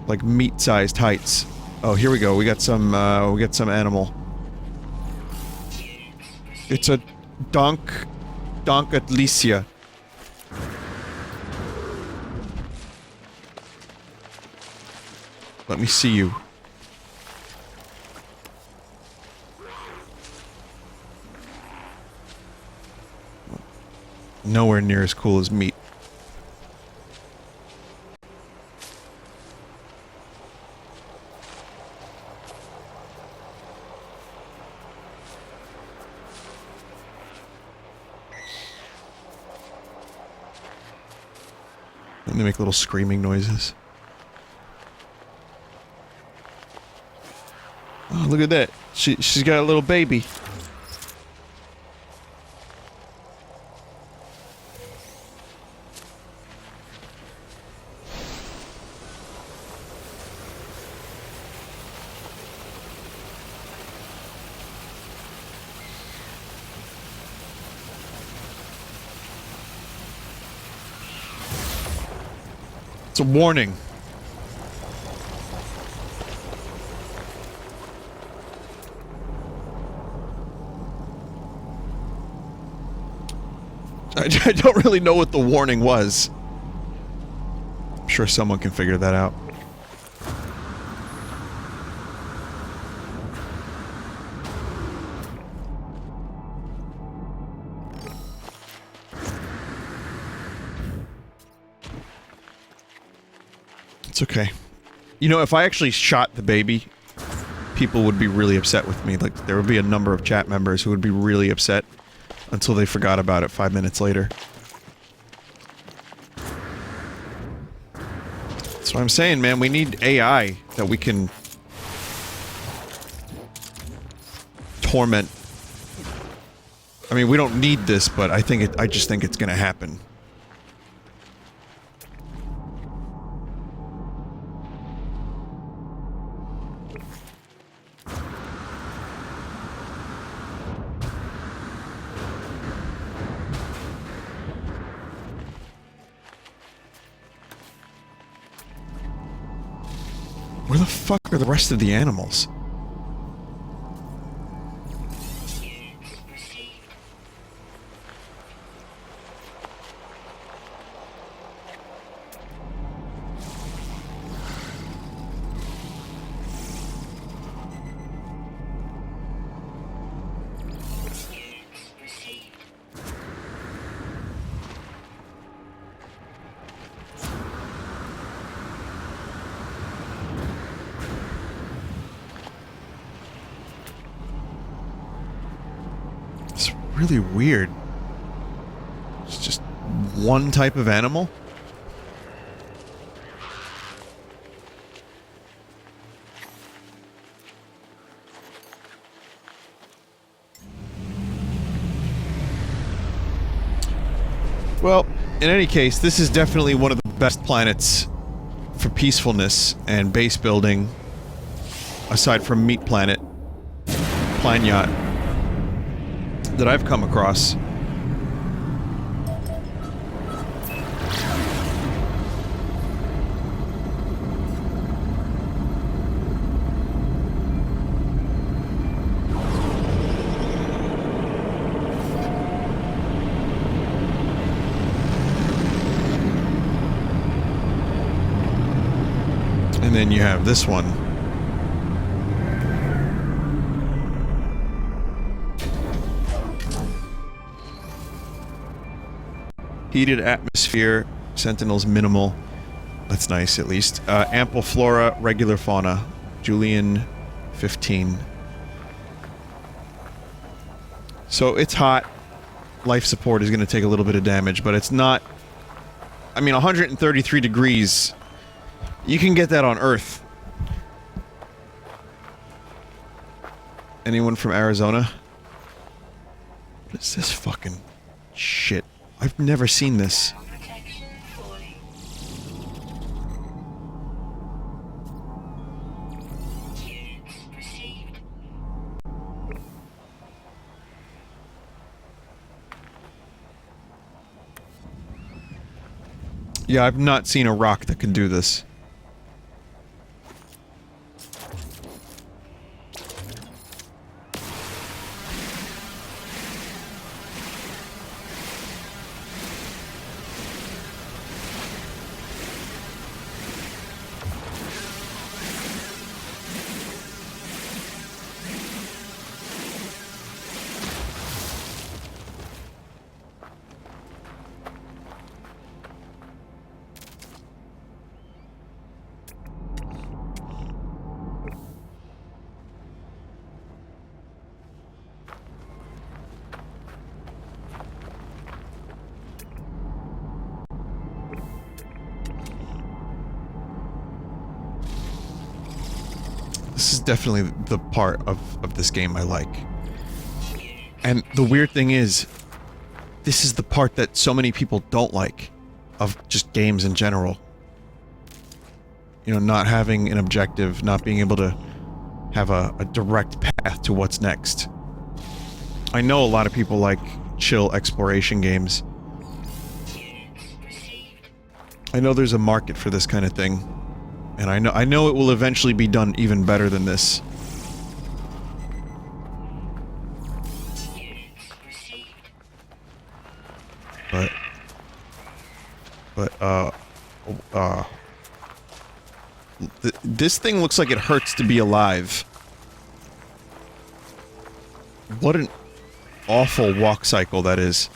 like meat-sized heights. Oh, here we go. We got some animal. It's a Donkatlesia. Let me see you. Nowhere near as cool as meat. Let me make little screaming noises. Oh, look at that. She's got a little baby. It's a warning. I don't really know what the warning was. I'm sure someone can figure that out. It's okay. You know, if I actually shot the baby, people would be really upset with me. Like, there would be a number of chat members who would be really upset until they forgot about it 5 minutes later. That's what I'm saying, man. We need AI that we can torment. I mean, we don't need this, but I just think it's gonna happen. Where the fuck are the rest of the animals? Really weird. It's just one type of animal? Well, in any case, this is definitely one of the best planets for peacefulness and base building, aside from Meat Planet, Planyot, that I've come across. And then you have this one. Heated atmosphere, sentinels minimal. That's nice, at least. Ample flora, regular fauna. Julian, 15. So it's hot. Life support is going to take a little bit of damage, but it's not... I mean, 133 degrees. You can get that on Earth. Anyone from Arizona? What is this fucking shit? I've never seen this. Yeah, I've not seen a rock that can do this. This is definitely the part of this game I like. And the weird thing is, this is the part that so many people don't like, of just games in general. You know, not having an objective, not being able to have a direct path to what's next. I know a lot of people like chill exploration games. I know there's a market for this kind of thing. And I know it will eventually be done even better than this. This thing looks like it hurts to be alive. What an awful walk cycle that is.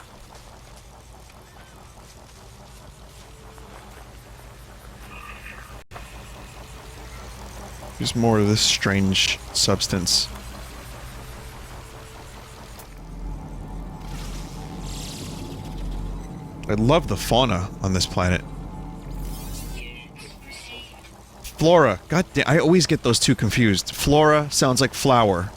There's more of this strange substance. I love the fauna on this planet. Flora. God damn, I always get those two confused. Flora sounds like flower.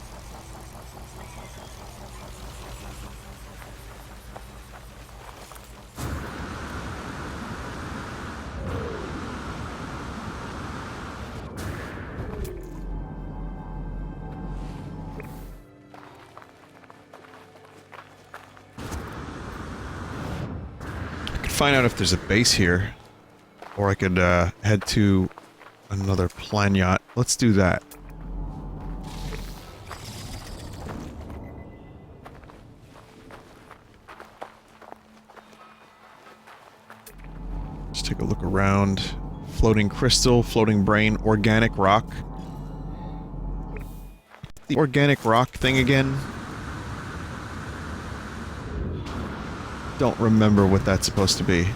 Find out if there's a base here, or I could head to another planet. Let's do that. Just take a look around. Floating crystal, floating brain, organic rock. The organic rock thing again? Don't remember what that's supposed to be.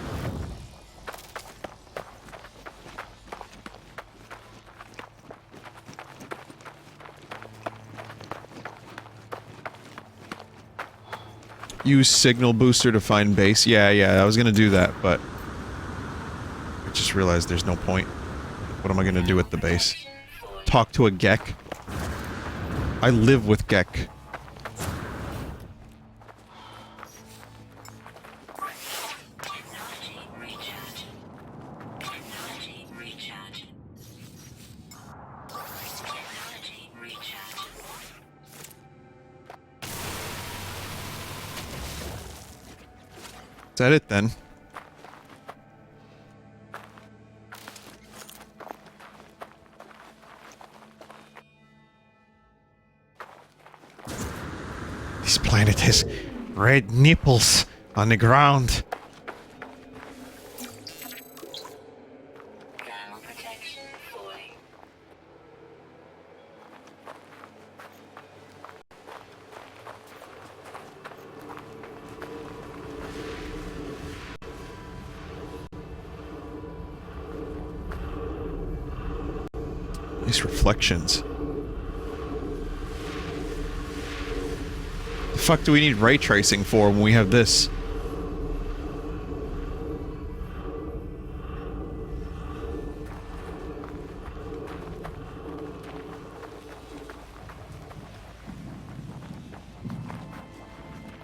Use signal booster to find base. Yeah, I was gonna do that, but I just realized there's no point. What am I gonna do with the base? Talk to a Gek? I live with Gek. Is that it then? This planet has red nipples on the ground. these reflections? The fuck do we need ray tracing for when we have this?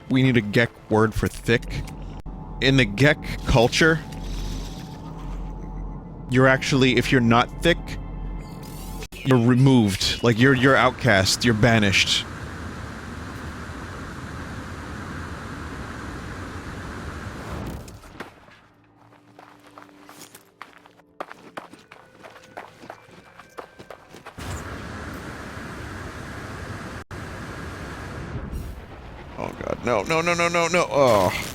We need a Gek word for thick. In the Gek culture, you're actually, if you're not thick, you're removed. Like, you're outcast, you're banished. Oh god, no, no, no, no, no, no, oh.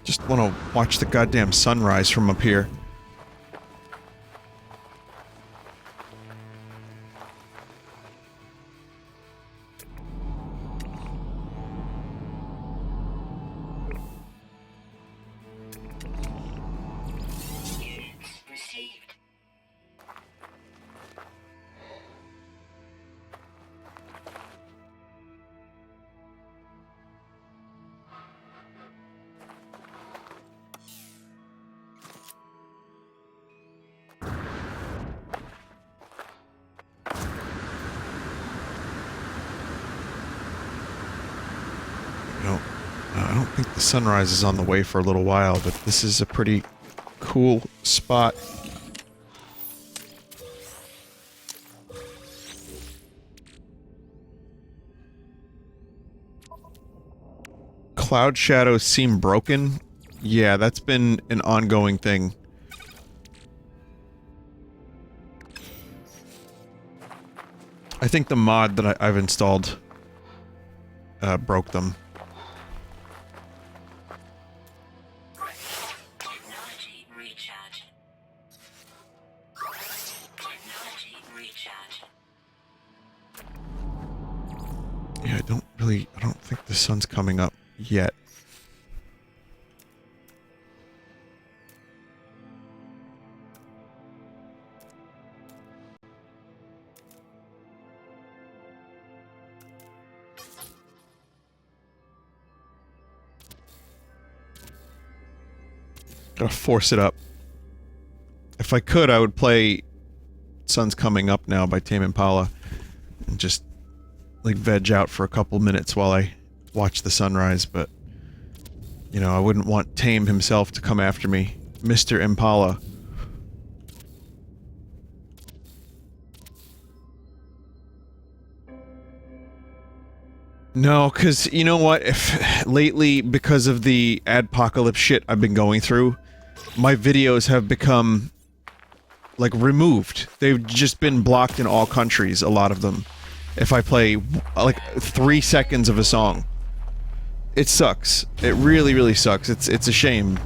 Just want to watch the goddamn sunrise from up here. I don't think the sunrise is on the way for a little while, but this is a pretty cool spot. Cloud shadows seem broken. Yeah, that's been an ongoing thing. I think the mod that I've installed broke them. Yeah, I don't think the sun's coming up yet. Gotta force it up. If I could, I would play Sun's Coming Up Now by Tame Impala and just like veg out for a couple minutes while I watch the sunrise, but you know, I wouldn't want Tame himself to come after me. Mr. Impala. No, cause you know what, if lately, because of the adpocalypse shit I've been going through, my videos have become like removed. They've just been blocked in all countries, a lot of them. If I play, like, 3 seconds of a song. It sucks. It really, really sucks. It's a shame.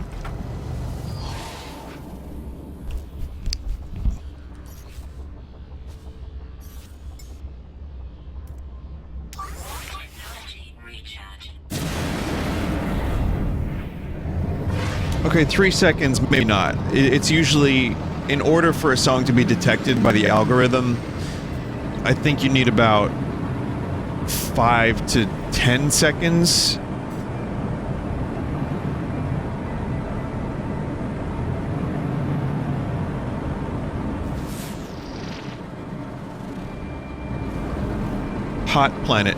Okay, 3 seconds, maybe not. It's usually, in order for a song to be detected by the algorithm, I think you need about 5 to 10 seconds. Hot planet.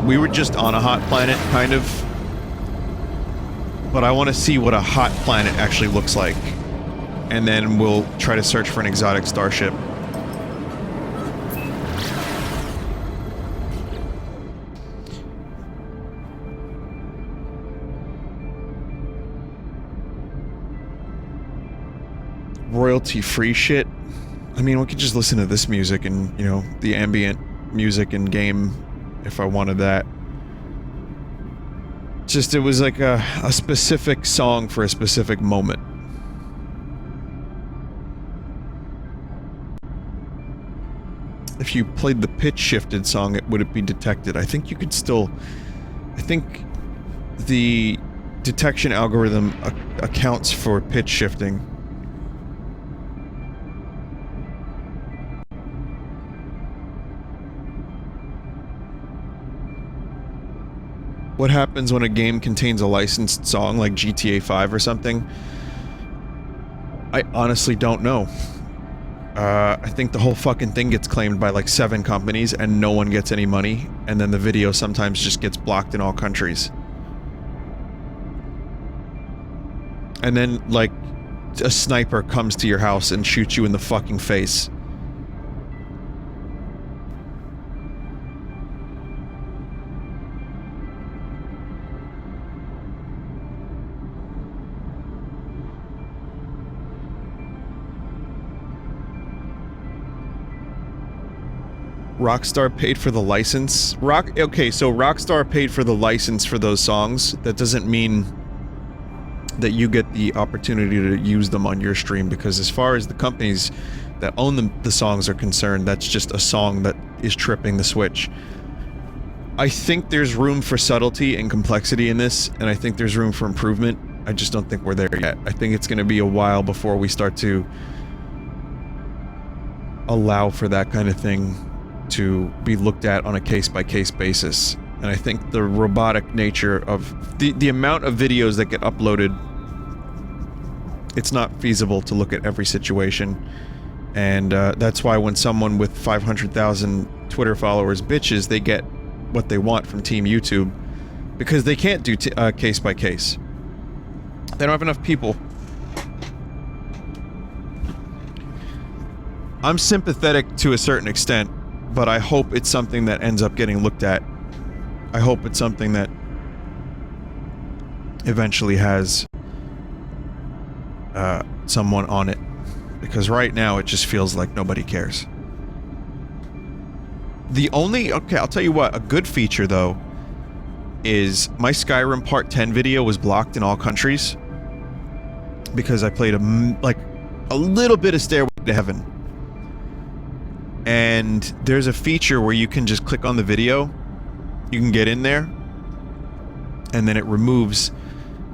We were just on a hot planet, kind of. But I want to see what a hot planet actually looks like. And then we'll try to search for an exotic starship. Royalty-free shit. I mean, we could just listen to this music and, you know, the ambient music in game if I wanted that. Just, it was like a specific song for a specific moment. If you played the pitch-shifted song, would it be detected? I think you could still... I think the detection algorithm accounts for pitch shifting. What happens when a game contains a licensed song like GTA 5 or something? I honestly don't know. I think the whole fucking thing gets claimed by like 7 companies and no one gets any money, and then the video sometimes just gets blocked in all countries. And then, like, a sniper comes to your house and shoots you in the fucking face. Rockstar paid for the license? Okay, so Rockstar paid for the license for those songs. That doesn't mean that you get the opportunity to use them on your stream, because as far as the companies that own the songs are concerned, that's just a song that is tripping the Switch. I think there's room for subtlety and complexity in this, and I think there's room for improvement. I just don't think we're there yet. I think it's going to be a while before we start to allow for that kind of thing to be looked at on a case-by-case basis. And I think the robotic nature of the amount of videos that get uploaded, it's not feasible to look at every situation. And that's why when someone with 500,000 Twitter followers bitches, they get what they want from Team YouTube, because they can't do case by case. They don't have enough people. I'm sympathetic to a certain extent, but I hope it's something that ends up getting looked at. I hope it's something that eventually has someone on it, because right now it just feels like nobody cares. The only... okay, I'll tell you what, a good feature though is my Skyrim Part 10 video was blocked in all countries because I played a little bit of Stairway to Heaven. And there's a feature where you can just click on the video, you can get in there, and then it removes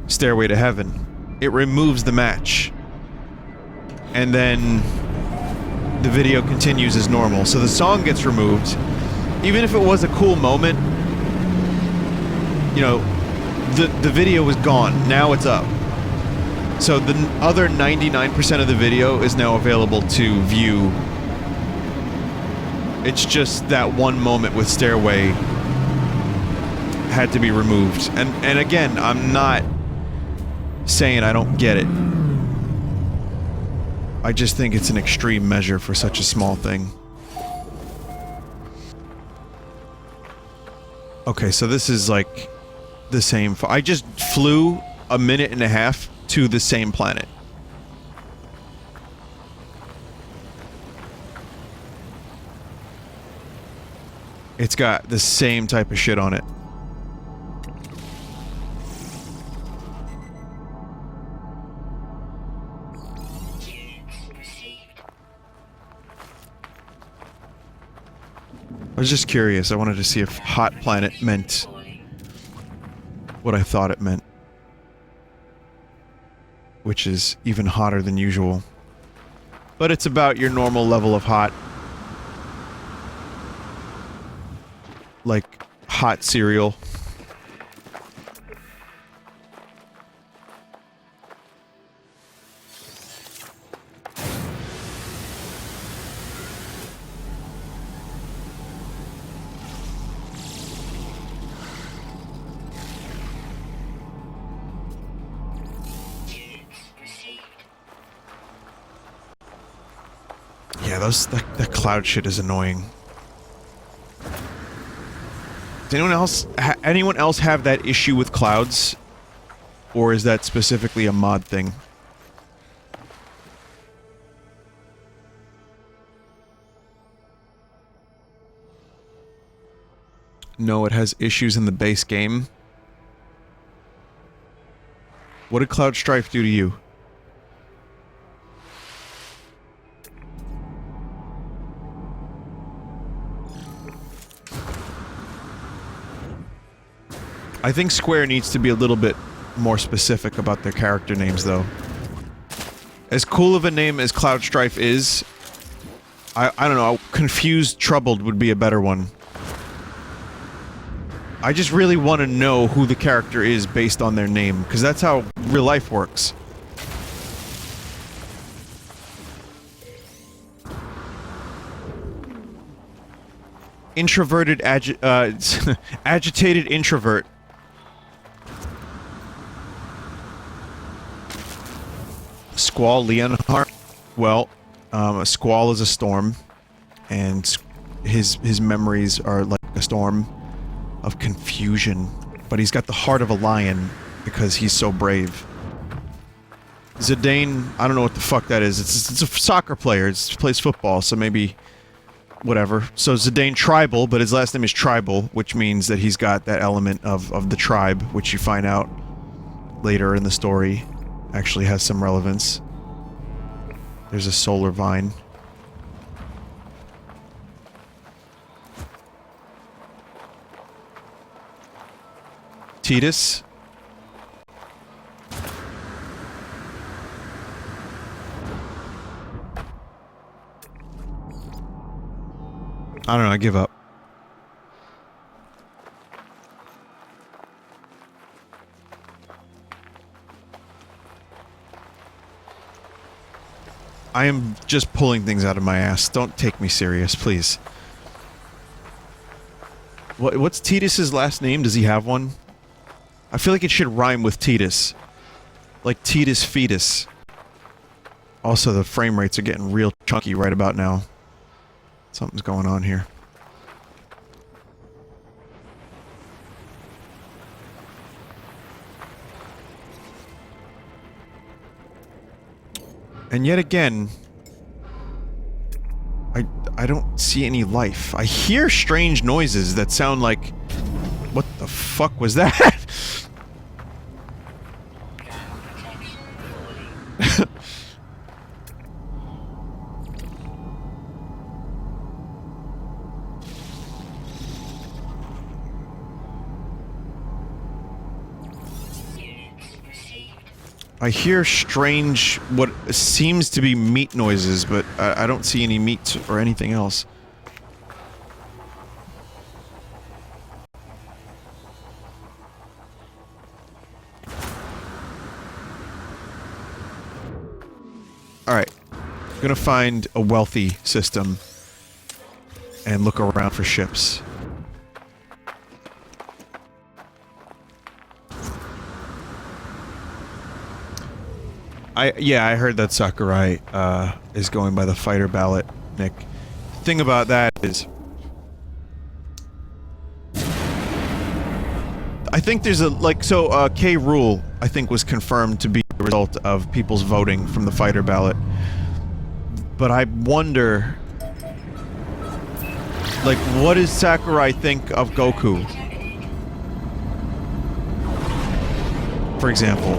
Stairway to Heaven. It removes the match. And then the video continues as normal. So the song gets removed. Even if it was a cool moment, you know, the video was gone. Now it's up. So the other 99% of the video is now available to view. It's just that one moment with Stairway had to be removed. And again, I'm not saying I don't get it. I just think it's an extreme measure for such a small thing. Okay, so this is like the same... I just flew a minute and a half to the same planet. It's got the same type of shit on it. I was just curious. I wanted to see if hot planet meant what I thought it meant. Which is even hotter than usual. But it's about your normal level of hot. Like hot cereal. Yeah, that cloud shit is annoying. Does anyone else have that issue with clouds? Or is that specifically a mod thing? No, it has issues in the base game. What did Cloud Strife do to you? I think Square needs to be a little bit more specific about their character names, though. As cool of a name as Cloud Strife is, I don't know, Confused Troubled would be a better one. I just really want to know who the character is based on their name, because that's how real life works. Introverted agitated introvert. Squall Leonhardt. Well, a squall is a storm, and his memories are like a storm of confusion. But he's got the heart of a lion because he's so brave. Zidane, I don't know what the fuck that is. It's a soccer player. He plays football, so maybe whatever. So Zidane Tribal, but his last name is Tribal, which means that he's got that element of the tribe, which you find out later in the story actually has some relevance. There's a solar vine. Titus. I don't know, I give up. I am just pulling things out of my ass. Don't take me serious, please. What's Titus's last name? Does he have one? I feel like it should rhyme with Titus. Like Titus Fetus. Also, the frame rates are getting real chunky right about now. Something's going on here. And yet again, I don't see any life. I hear strange noises that sound like... What the fuck was that? I hear strange, what seems to be meat noises, but I don't see any meat or anything else. Alright. I'm gonna find a wealthy system and look around for ships. Yeah, I heard that Sakurai, is going by the fighter ballot, Nick. The thing about that is... I think there's a, like, so, K. Rool, I think, was confirmed to be the result of people's voting from the fighter ballot. But I wonder... Like, what does Sakurai think of Goku? For example.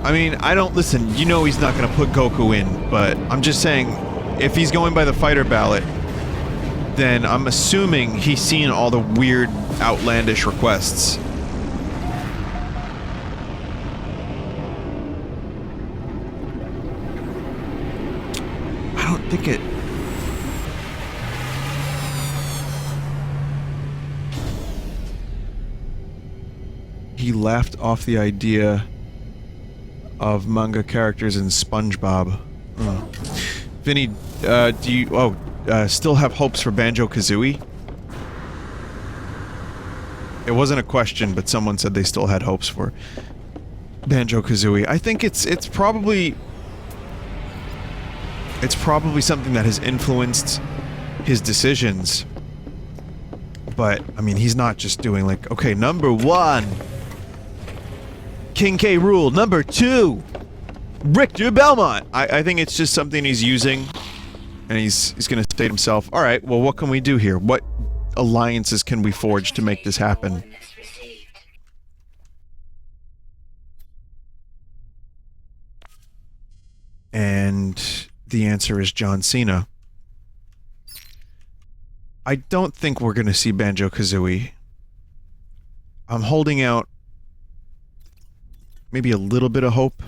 I mean, I don't listen, you know he's not gonna put Goku in, but I'm just saying, if he's going by the fighter ballot, then I'm assuming he's seen all the weird, outlandish requests. I don't think it... He laughed off the idea of manga characters in SpongeBob. Oh. Vinny, do you... still have hopes for Banjo-Kazooie? It wasn't a question, but someone said they still had hopes for Banjo-Kazooie. I think it's probably... It's probably something that has influenced his decisions. But, I mean, he's not just doing like, okay, number 1... King K. Rool. Number 2, Richter Belmont. I think it's just something he's using, and he's gonna say to himself, alright, well, what can we do here? What alliances can we forge to make this happen? And the answer is John Cena. I don't think we're gonna see Banjo-Kazooie. I'm holding out maybe a little bit of hope.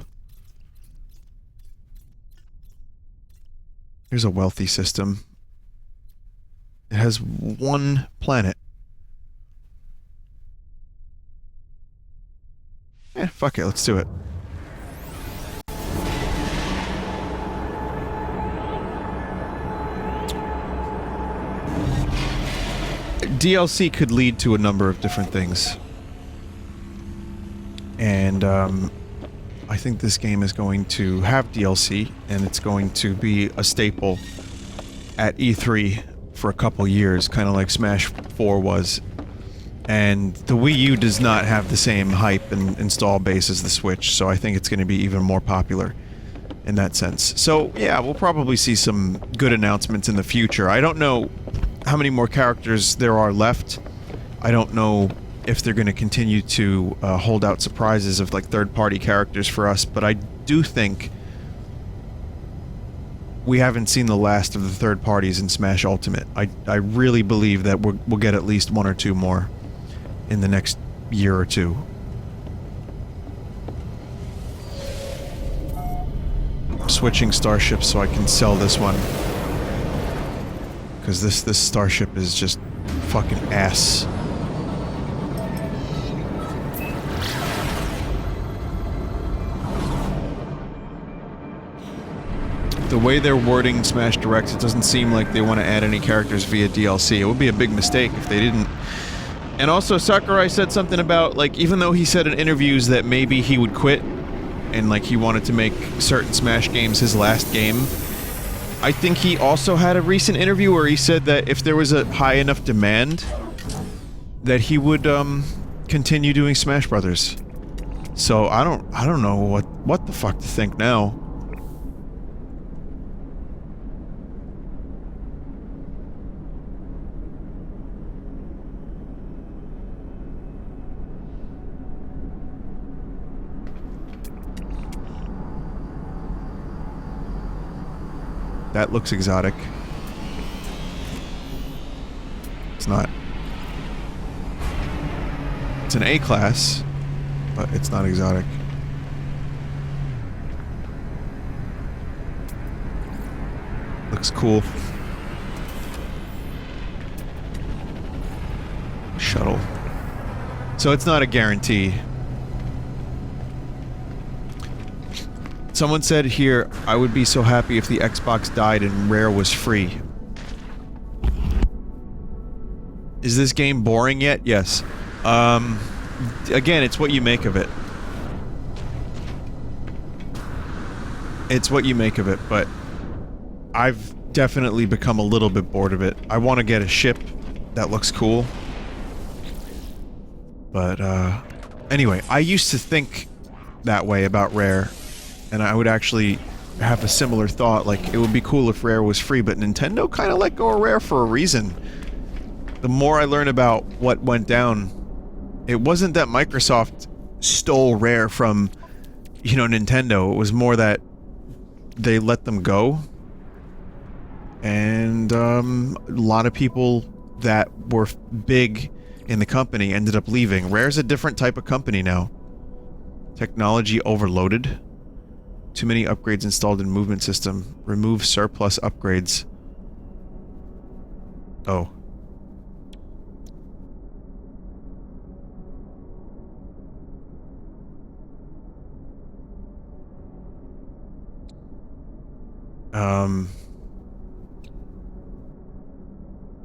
Here's a wealthy system. It has one planet. Eh, fuck it, let's do it. DLC could lead to a number of different things. And, I think this game is going to have DLC, and it's going to be a staple at E3 for a couple years, kind of like Smash 4 was. And the Wii U does not have the same hype and install base as the Switch, so I think it's going to be even more popular in that sense. So, yeah, we'll probably see some good announcements in the future. I don't know how many more characters there are left. I don't know if they're going to continue to hold out surprises of like third-party characters for us, but I do think we haven't seen the last of the third parties in Smash Ultimate. I really believe that we'll get at least one or two more in the next year or two. I'm switching starships so I can sell this one. Because this starship is just fucking ass. The way they're wording Smash Directs, it doesn't seem like they want to add any characters via DLC. It would be a big mistake if they didn't. And also, Sakurai said something about, like, even though he said in interviews that maybe he would quit, and, like, he wanted to make certain Smash games his last game, I think he also had a recent interview where he said that if there was a high enough demand, that he would, continue doing Smash Brothers. So, I don't know what the fuck to think now. That looks exotic. It's not. It's an A class, but it's not exotic. Looks cool. Shuttle. So it's not a guarantee. Someone said here, I would be so happy if the Xbox died and Rare was free. Is this game boring yet? Yes. Again, it's what you make of it. It's what you make of it, but I've definitely become a little bit bored of it. I want to get a ship that looks cool. But, anyway, I used to think that way about Rare. And I would actually have a similar thought, like, it would be cool if Rare was free, but Nintendo kind of let go of Rare for a reason. The more I learn about what went down, it wasn't that Microsoft stole Rare from, you know, Nintendo. It was more that they let them go. And, a lot of people that were big in the company ended up leaving. Rare's a different type of company now. Technology overloaded. Too many upgrades installed in movement system. Remove surplus upgrades. Oh.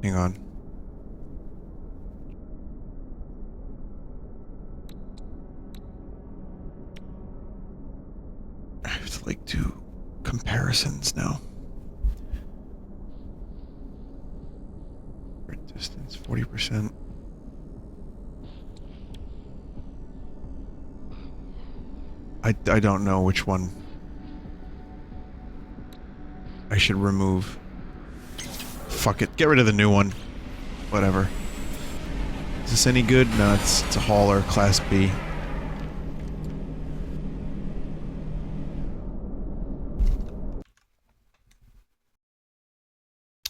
Hang on. I have to, like, do comparisons now. Distance, 40%. I don't know which one I should remove. Fuck it. Get rid of the new one. Whatever. Is this any good? No, it's a hauler, Class B.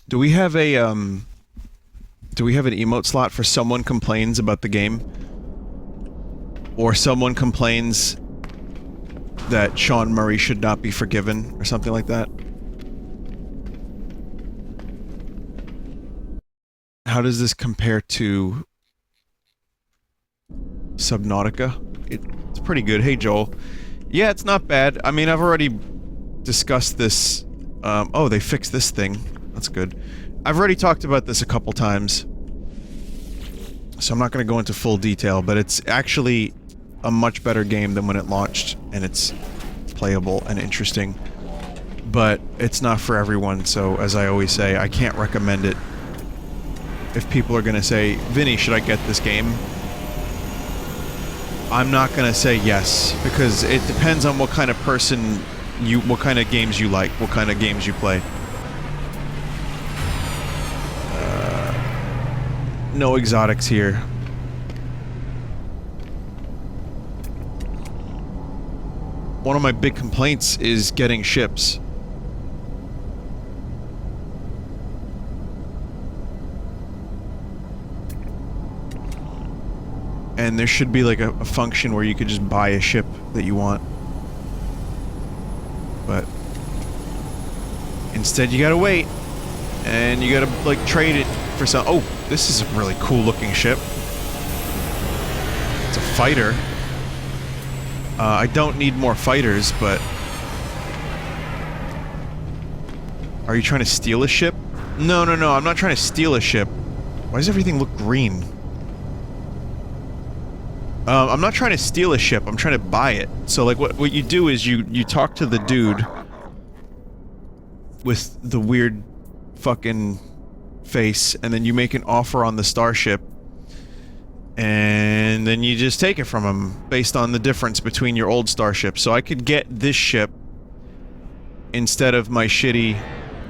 Do we have a, do we have an emote slot for someone complains about the game? Or someone complains that Sean Murray should not be forgiven, or something like that? How does this compare to Subnautica? It's pretty good. Hey, Joel. Yeah, it's not bad. I mean, I've already discussed this. Oh, they fixed this thing. That's good. I've already talked about this a couple times, so I'm not going to go into full detail, but it's actually a much better game than when it launched, and it's playable and interesting. But it's not for everyone, so as I always say, I can't recommend it. If people are going to say, Vinny, should I get this game? I'm not going to say yes, because it depends on what kind of person you, what kind of games you like, what kind of games you play. No exotics here. One of my big complaints is getting ships. And there should be like a function where you could just buy a ship that you want. But instead you gotta wait. And you gotta like trade it for some— oh, this is a really cool looking ship. It's a fighter. I don't need more fighters, but... Are you trying to steal a ship? No, no, no, I'm not trying to steal a ship. Why does everything look green? I'm not trying to steal a ship, I'm trying to buy it. So, like, what you do is you talk to the dude with the weird fucking face, and then you make an offer on the starship, and then you just take it from him based on the difference between your old starship. So I could get this ship instead of my shitty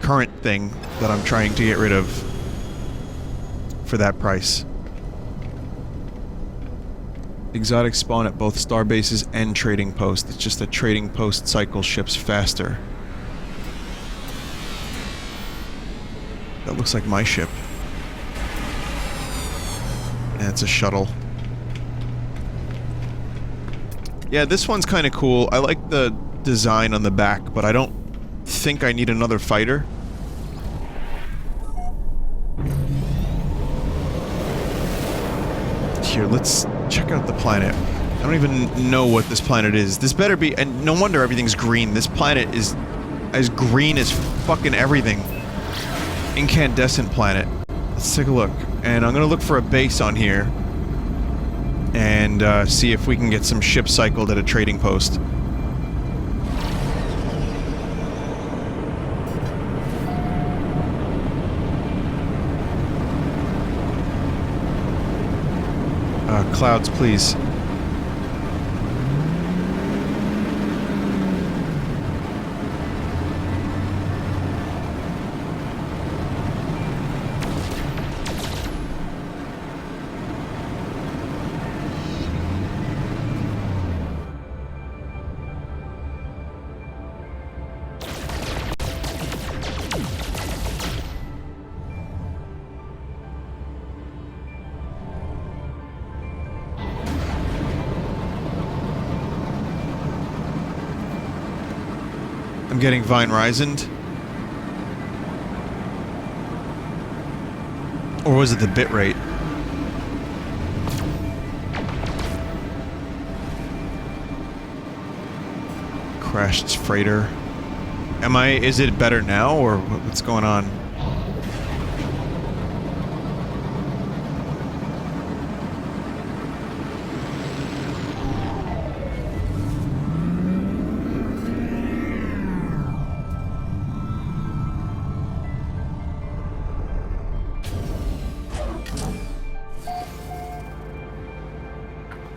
current thing that I'm trying to get rid of for that price. Exotics spawn at both star bases and trading posts. It's just that trading post cycles ships faster. That looks like my ship. And it's a shuttle. Yeah, this one's kind of cool. I like the design on the back, but I don't think I need another fighter. Here, let's check out the planet. I don't even know what this planet is. This better be— and no wonder everything's green. This planet is as green as fucking everything. Incandescent planet. Let's take a look. And I'm gonna look for a base on here. And see if we can get some ships cycled at a trading post. Clouds, please. I'm getting Vine Risened. Or was it the bitrate? Crashed freighter. Is it better now, or what's going on?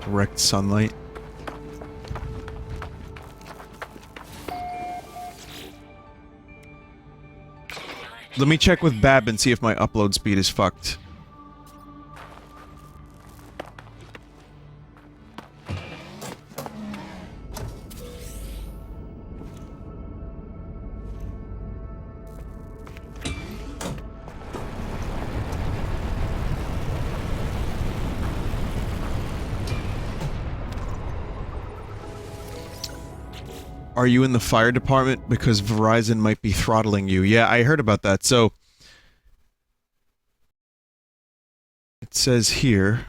Direct sunlight. Let me check with Bab and see if my upload speed is fucked. Are you in the fire department? Because Verizon might be throttling you. Yeah, I heard about that. So, it says here,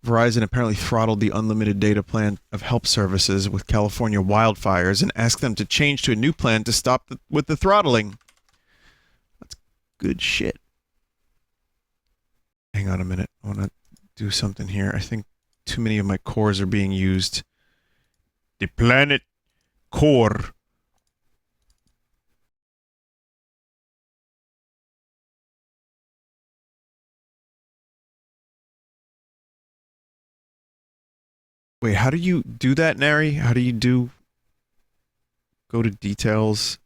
Verizon apparently throttled the unlimited data plan of help services with California wildfires and asked them to change to a new plan to stop with the throttling. That's good shit. Hang on a minute. I want to do something here. I think too many of my cores are being used. The planet core. Wait, how do you do that, Nary? How do you do... Go to details.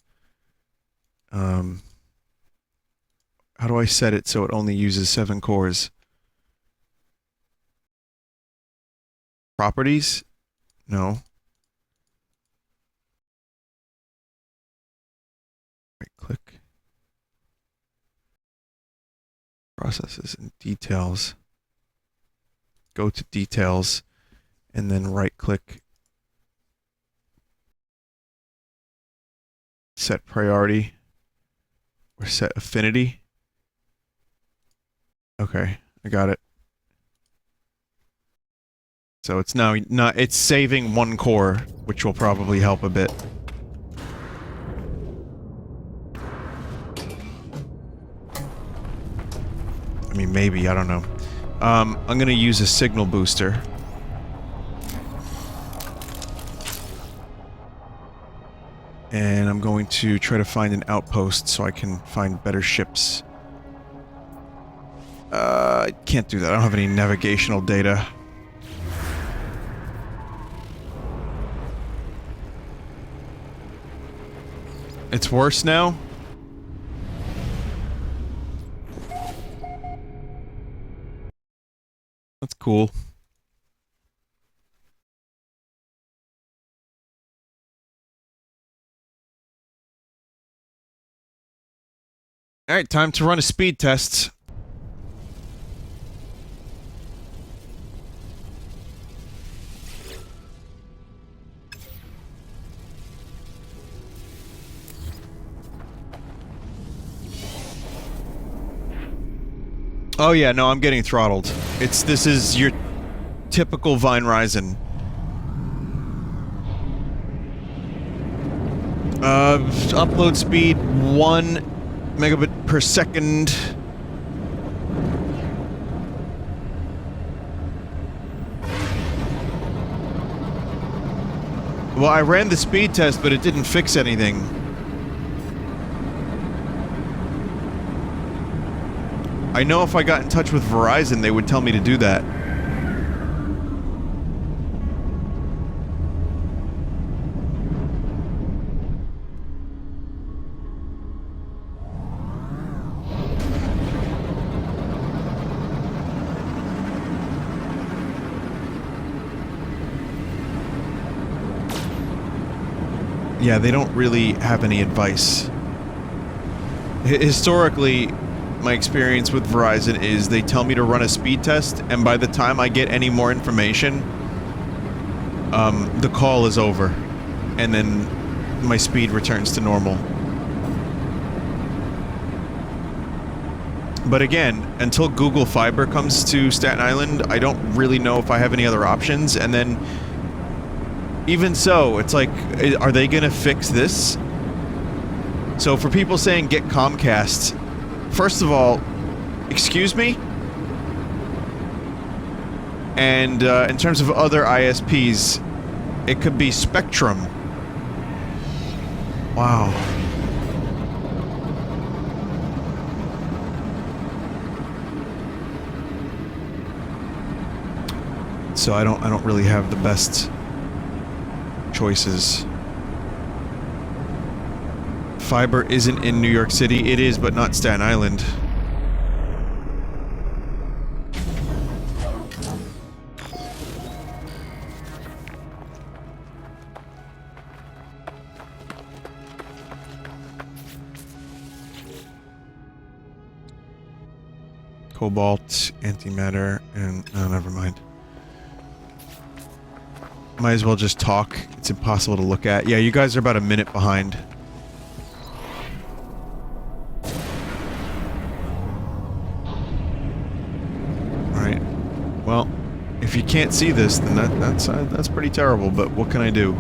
How do I set it so it only uses 7 cores? Properties? No. Right click. Processes and details. Go to details and then right click. Set priority. Or set affinity. Okay, I got it. So it's now not, it's saving 1 core, which will probably help a bit. I mean, maybe, I don't know. I'm gonna use a signal booster. And I'm going to try to find an outpost so I can find better ships. I can't do that. I don't have any navigational data. It's worse now? That's cool. Alright, time to run a speed test. Oh yeah, no, I'm getting throttled. This is your typical Vinesauce. Upload speed 1 megabit per second. Well, I ran the speed test, but it didn't fix anything. I know if I got in touch with Verizon, they would tell me to do that. Yeah, they don't really have any advice. Historically, my experience with Verizon is they tell me to run a speed test, and by the time I get any more information, the call is over, and then my speed returns to normal. But again, until Google Fiber comes to Staten Island, I don't really know if I have any other options, and then even so, it's like, are they gonna fix this? So for people saying get Comcast, first of all, excuse me? And in terms of other ISPs, it could be Spectrum. Wow. So I don't really have the best choices. Fiber isn't in New York City. It is, but not Staten Island. Cobalt, antimatter, and... oh, never mind. Might as well just talk. It's impossible to look at. Yeah, you guys are about a minute behind. Alright. Well, if you can't see this, then that's pretty terrible, but what can I do?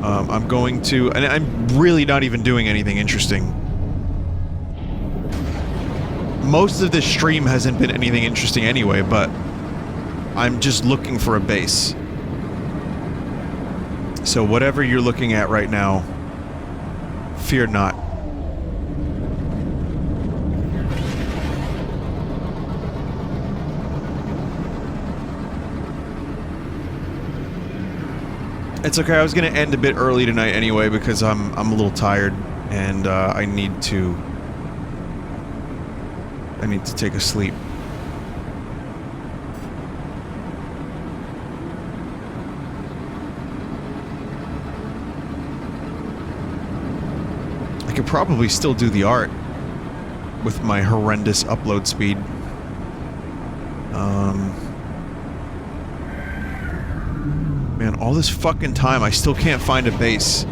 I'm going to... And I'm really not even doing anything interesting. Most of this stream hasn't been anything interesting anyway, but... I'm just looking for a base. So whatever you're looking at right now, fear not. It's okay, I was gonna end a bit early tonight anyway because I'm a little tired and I need to take a sleep. I could probably still do the art with my horrendous upload speed. Man, all this fucking time, I still can't find a base.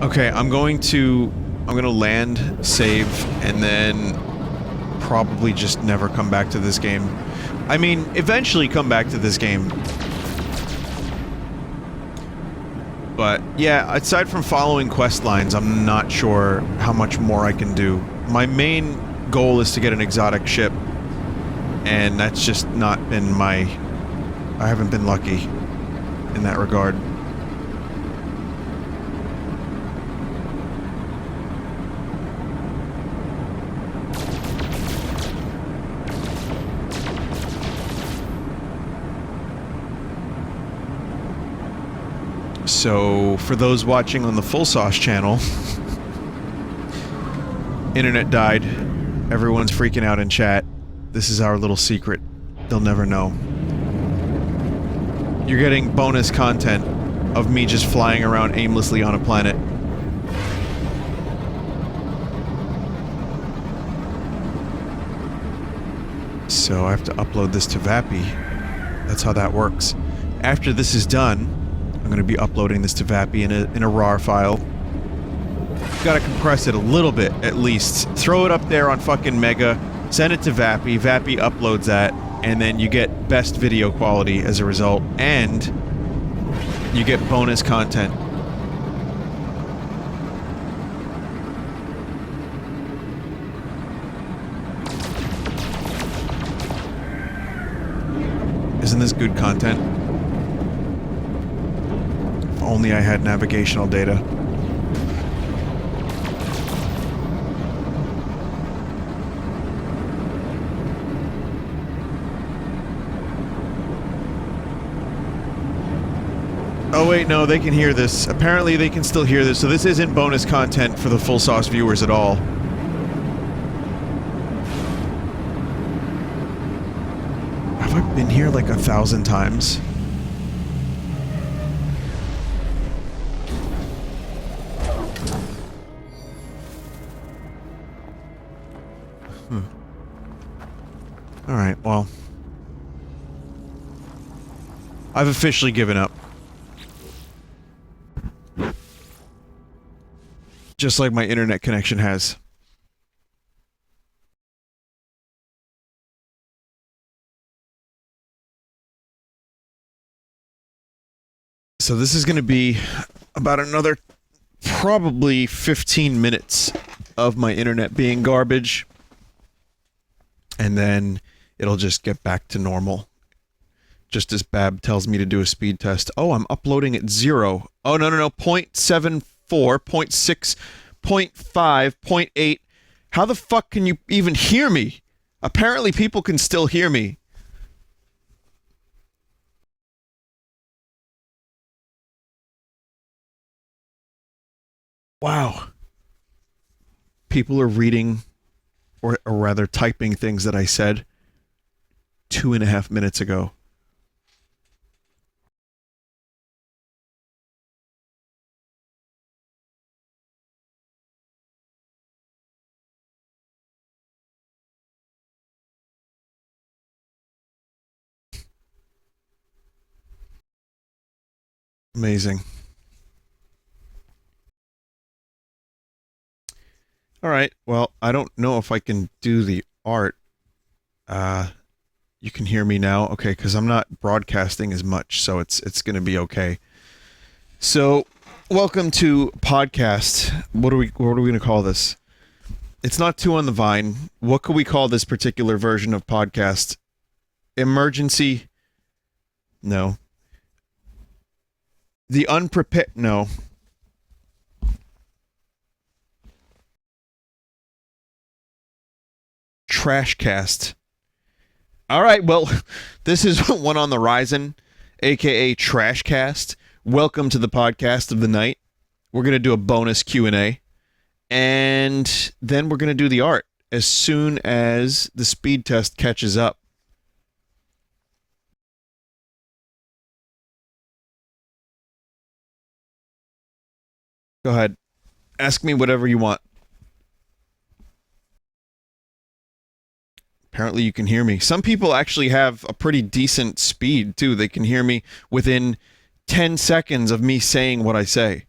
Okay, I'm gonna land, save, and then probably just never come back to this game. I mean, eventually come back to this game. But, yeah, aside from following quest lines, I'm not sure how much more I can do. My main goal is to get an exotic ship, and that's just not been my... I haven't been lucky in that regard. So, for those watching on the Full Sauce channel, internet died. Everyone's freaking out in chat. This is our little secret. They'll never know. You're getting bonus content of me just flying around aimlessly on a planet. So I have to upload this to Vappy. That's how that works. After this is done, I'm going to be uploading this to Vappy in a RAR file. Gotta compress it a little bit, at least. Throw it up there on fucking Mega, send it to Vappy, Vappy uploads that, and then you get best video quality as a result, and you get bonus content. Isn't this good content? If only I had navigational data. Oh wait, no, they can hear this. Apparently they can still hear this, so this isn't bonus content for the Full Sauce viewers at all. Have I been here like 1,000 times? Alright, well. I've officially given up. Just like my internet connection has. So this is going to be about another probably 15 minutes of my internet being garbage. And then it'll just get back to normal. Just as Bab tells me to do a speed test. Oh, I'm uploading at 0. Oh, no, 0.74, 0.6, 0.5, 0.8. How the fuck can you even hear me? Apparently people can still hear me. Wow. people are reading, or rather typing things that I said 2.5 minutes ago. Amazing. All right. Well, I don't know if I can do the art. You can hear me now, okay? Because I'm not broadcasting as much, so it's going to be okay. So, welcome to podcast. What are we going to call this? It's not Two on the Vine. What could we call this particular version of podcast? Emergency? No. The unprepared? No. Trashcast. All right, well, this is One on the Horizon, aka Trashcast. Welcome to the podcast of the night. We're going to do a bonus Q&A, and then we're going to do the art as soon as the speed test catches up. Go ahead. Ask me whatever you want. Apparently you can hear me. Some people actually have a pretty decent speed, too. They can hear me within 10 seconds of me saying what I say.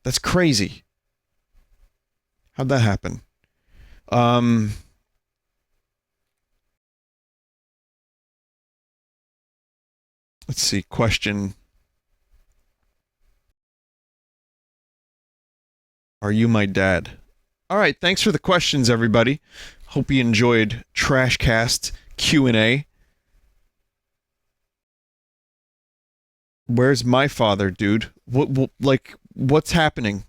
That's crazy. How'd that happen? Let's see. Question. Are you my dad? All right. Thanks for the questions, everybody. Hope you enjoyed Trashcast Q&A. Where's my father, dude? What's happening?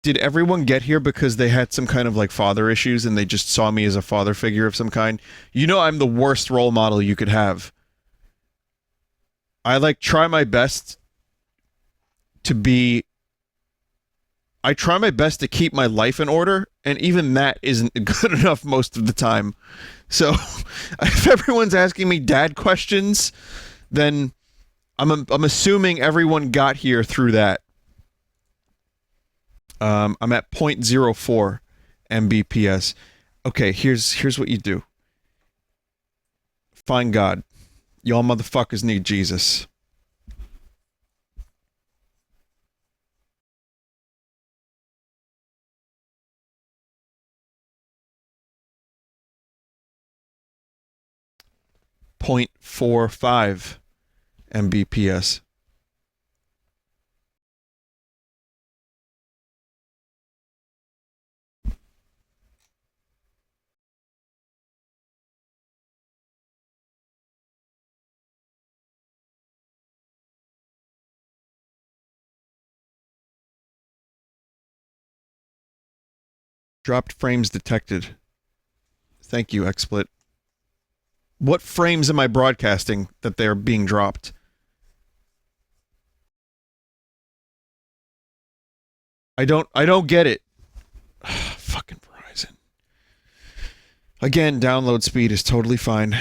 Did everyone get here because they had some kind of like father issues and they just saw me as a father figure of some kind? You know I'm the worst role model you could have. I like try my best to be... I try my best to keep my life in order, and even that isn't good enough most of the time. So, if everyone's asking me dad questions, then I'm assuming everyone got here through that. I'm at 0.04 Mbps. Okay, here's what you do. Find God. Y'all motherfuckers need Jesus. .45 Mbps. Dropped frames detected. Thank you, XSplit. What frames am I broadcasting that they're being dropped? I don't get it. Fucking Verizon. Again, download speed is totally fine.